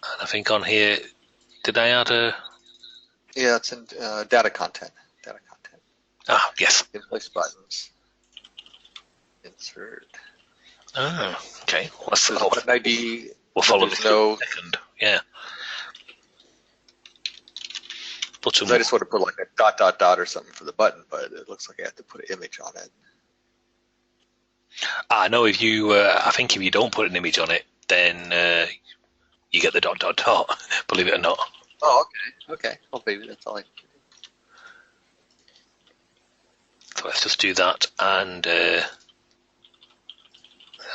[SPEAKER 1] And I think on here, did I add a?
[SPEAKER 2] Yeah, it's in data content. Data content.
[SPEAKER 1] Ah, yes.
[SPEAKER 2] In place buttons. Insert.
[SPEAKER 1] Ah, okay. Let's
[SPEAKER 2] button ID.
[SPEAKER 1] We'll follow
[SPEAKER 2] this
[SPEAKER 1] second. Yeah. Button.
[SPEAKER 2] I just want to put like a dot or something for the button, but it looks like I have to put an image on it.
[SPEAKER 1] No, if you, I think if you don't put an image on it, then you get the dot. Believe it or not.
[SPEAKER 2] Oh, okay. Okay. Well, maybe that's all I can do.
[SPEAKER 1] So let's just do that, and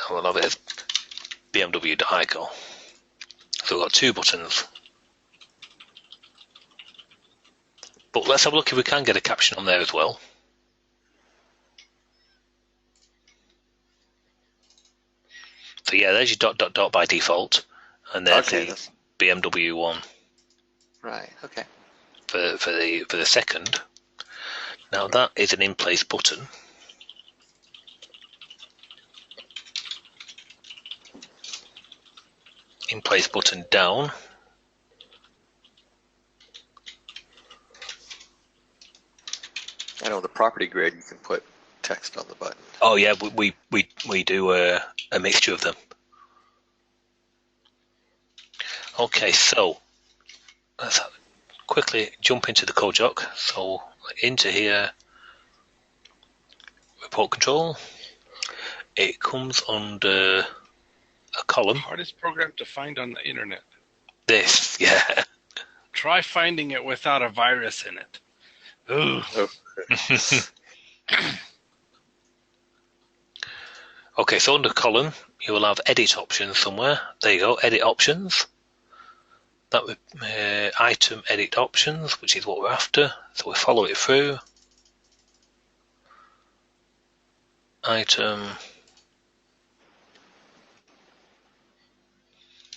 [SPEAKER 1] we'll have it as bmw.icon. So we've got two buttons. But let's have a look if we can get a caption on there as well. So yeah, there's your dot by default, and there's the BMW one.
[SPEAKER 2] Right. Okay.
[SPEAKER 1] For the second. Now that is an in-place button. In-place button down.
[SPEAKER 2] I know the property grid, you can put text on the button.
[SPEAKER 1] Oh yeah, we do a mixture of them. Okay, so let's quickly jump into the CodeJock. So into here, report control. It comes under a column.
[SPEAKER 4] Hardest program to find on the internet.
[SPEAKER 1] This, yeah.
[SPEAKER 4] Try finding it without a virus in it. Ooh.
[SPEAKER 2] Oh.
[SPEAKER 1] Okay, so under column, you will have edit options somewhere. There you go, edit options. That would item edit options, which is what we're after. So we follow it through. Item.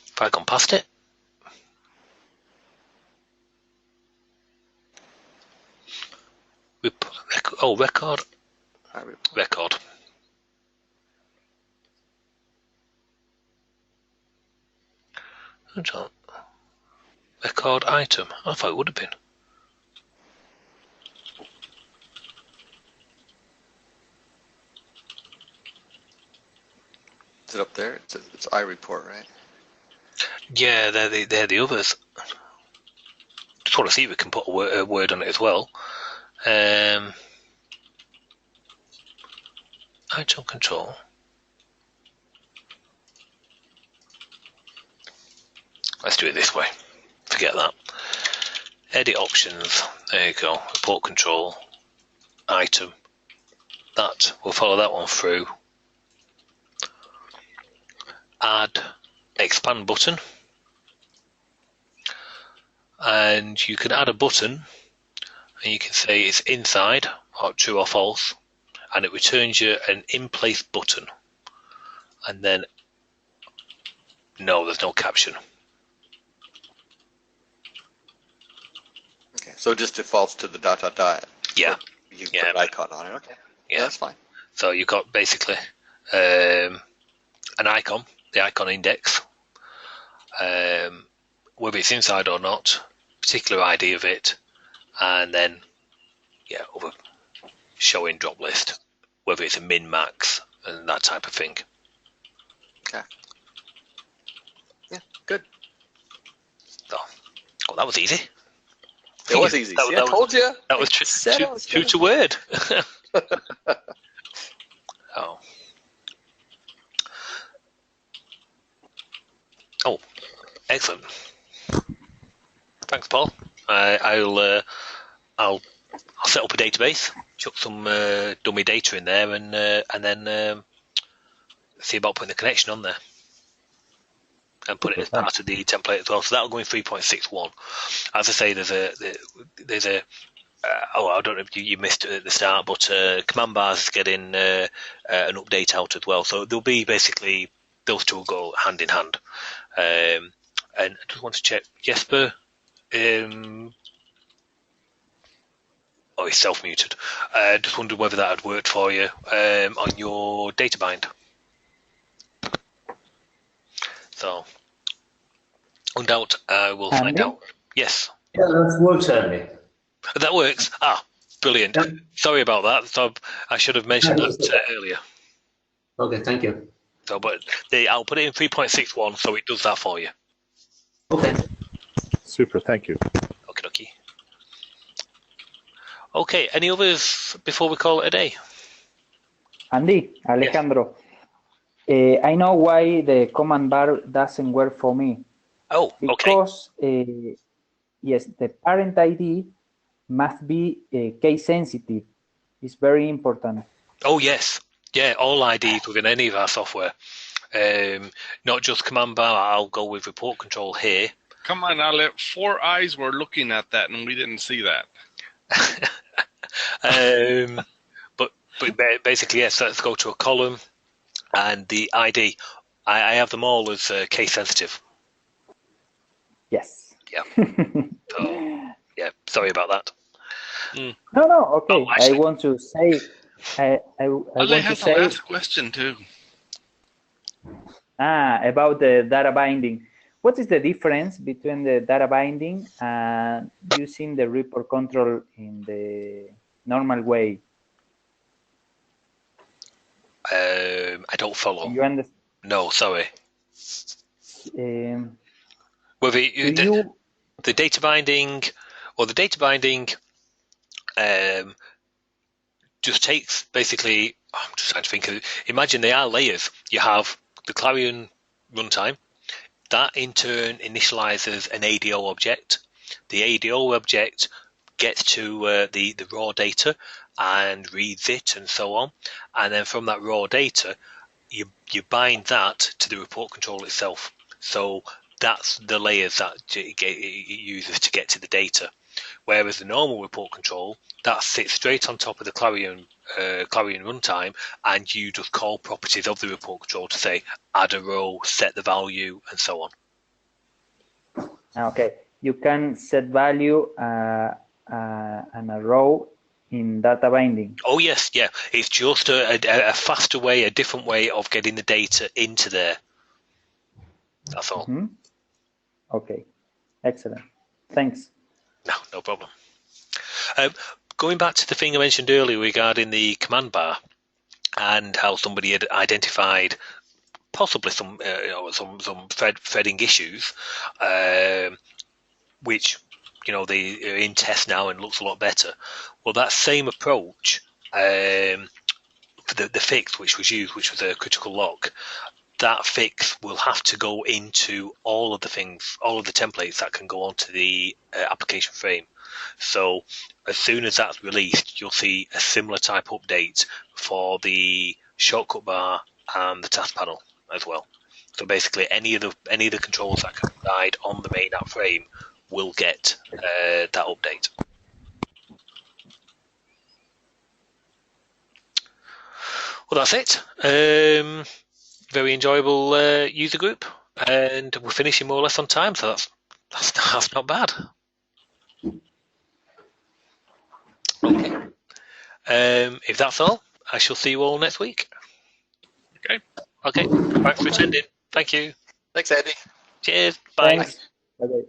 [SPEAKER 1] If I gone past it. Record. Record. Record item. I thought it would have been.
[SPEAKER 2] Is it up there? It's iReport, right?
[SPEAKER 1] Yeah, they're the others. Just want to see if we can put a word on it as well. Item control. Let's do it this way. Forget that. Edit options. There you go. Report control. Item. That. We'll follow that one through. Add expand button. And you can add a button and you can say it's inside or true or false, and it returns you an in-place button. And then no, there's no caption.
[SPEAKER 2] Okay, so it just defaults to the dot.
[SPEAKER 1] Yeah.
[SPEAKER 2] You can put an icon on it. Okay. Yeah, that's fine.
[SPEAKER 1] So you've got basically an icon, the icon index, whether it's inside or not, particular ID of it, and then other showing drop list, whether it's a min max and that type of thing.
[SPEAKER 2] Okay. Yeah, good.
[SPEAKER 1] So, that was easy.
[SPEAKER 2] It was easy. I told you.
[SPEAKER 1] That was true to word. Oh, before. I'll set up a database, chuck some dummy data in there, and then see about putting the connection on there, and put it as part of the template as well. So that'll go in 3.61. As I say, there's a I don't know if you missed it at the start, but command bars is getting an update out as well. So there'll be basically those two will go hand in hand. And I just want to check Jesper. Oh, he's self-muted. Just wondered whether that had worked for you on your data bind. So, no doubt I will find out. Yes.
[SPEAKER 5] Yeah, that works, Andy.
[SPEAKER 1] That works. Ah, brilliant. Yep. Sorry about that. So I should have mentioned that earlier.
[SPEAKER 5] Okay, thank you.
[SPEAKER 1] So, but I'll put it in 3.61, so it does that for you.
[SPEAKER 5] Okay.
[SPEAKER 6] Super. Thank you.
[SPEAKER 1] Okay. Okay. Any others before we call it a day?
[SPEAKER 3] Andy, Alejandro. Yes. I know why the command bar doesn't work for me.
[SPEAKER 1] Oh, okay.
[SPEAKER 3] Because yes, the parent ID must be case sensitive. It's very important.
[SPEAKER 1] Oh yes, yeah. All IDs within any of our software, not just command bar. I'll go with report control here.
[SPEAKER 4] Come on, Ale. 4 eyes were looking at that, and we didn't see that.
[SPEAKER 1] But basically, yes. Let's go to a column, and the ID. I have them all as case sensitive.
[SPEAKER 3] Yes.
[SPEAKER 1] Yeah. So, yeah. Sorry about that.
[SPEAKER 3] No. Okay. I want to say. I want to say.
[SPEAKER 4] Ale has a last question too.
[SPEAKER 3] About the data binding. What is the difference between the data binding and using the report control in the normal way?
[SPEAKER 1] I don't follow.
[SPEAKER 3] You understand?
[SPEAKER 1] No, sorry. Well, the data binding, or the data binding, just takes basically. I'm just trying to think of it. Imagine they are layers. You have the Clarion runtime. That in turn initializes an ADO object. The ADO object gets to the raw data and reads it and so on. And then from that raw data, you bind that to the report control itself. So that's the layers that it uses to get to the data. Whereas the normal report control, that sits straight on top of the Clarion runtime, and you just call properties of the report control to say add a row, set the value, and so on.
[SPEAKER 3] Okay, you can set value and a row in data binding.
[SPEAKER 1] Oh yes, yeah. It's just a faster way, a different way of getting the data into there. That's all.
[SPEAKER 3] Mm-hmm. Okay, excellent. Thanks.
[SPEAKER 1] No problem. Going back to the thing I mentioned earlier regarding the command bar and how somebody had identified possibly some threading issues, which they are in test now and looks a lot better. Well, that same approach for the fix which was used, which was a critical lock, that fix will have to go into all of the templates that can go onto the application frame. So as soon as that's released, you'll see a similar type update for the shortcut bar and the task panel as well. So basically, any of the controls that can reside on the main app frame will get that update. Well, that's it. Very enjoyable user group, and we're finishing more or less on time, so that's not bad. Okay. If that's all, I shall see you all next week.
[SPEAKER 4] Okay.
[SPEAKER 1] Okay. Thanks for attending. Thank you.
[SPEAKER 2] Thanks, Andy.
[SPEAKER 1] Cheers. Bye.
[SPEAKER 3] Thanks. Bye-bye.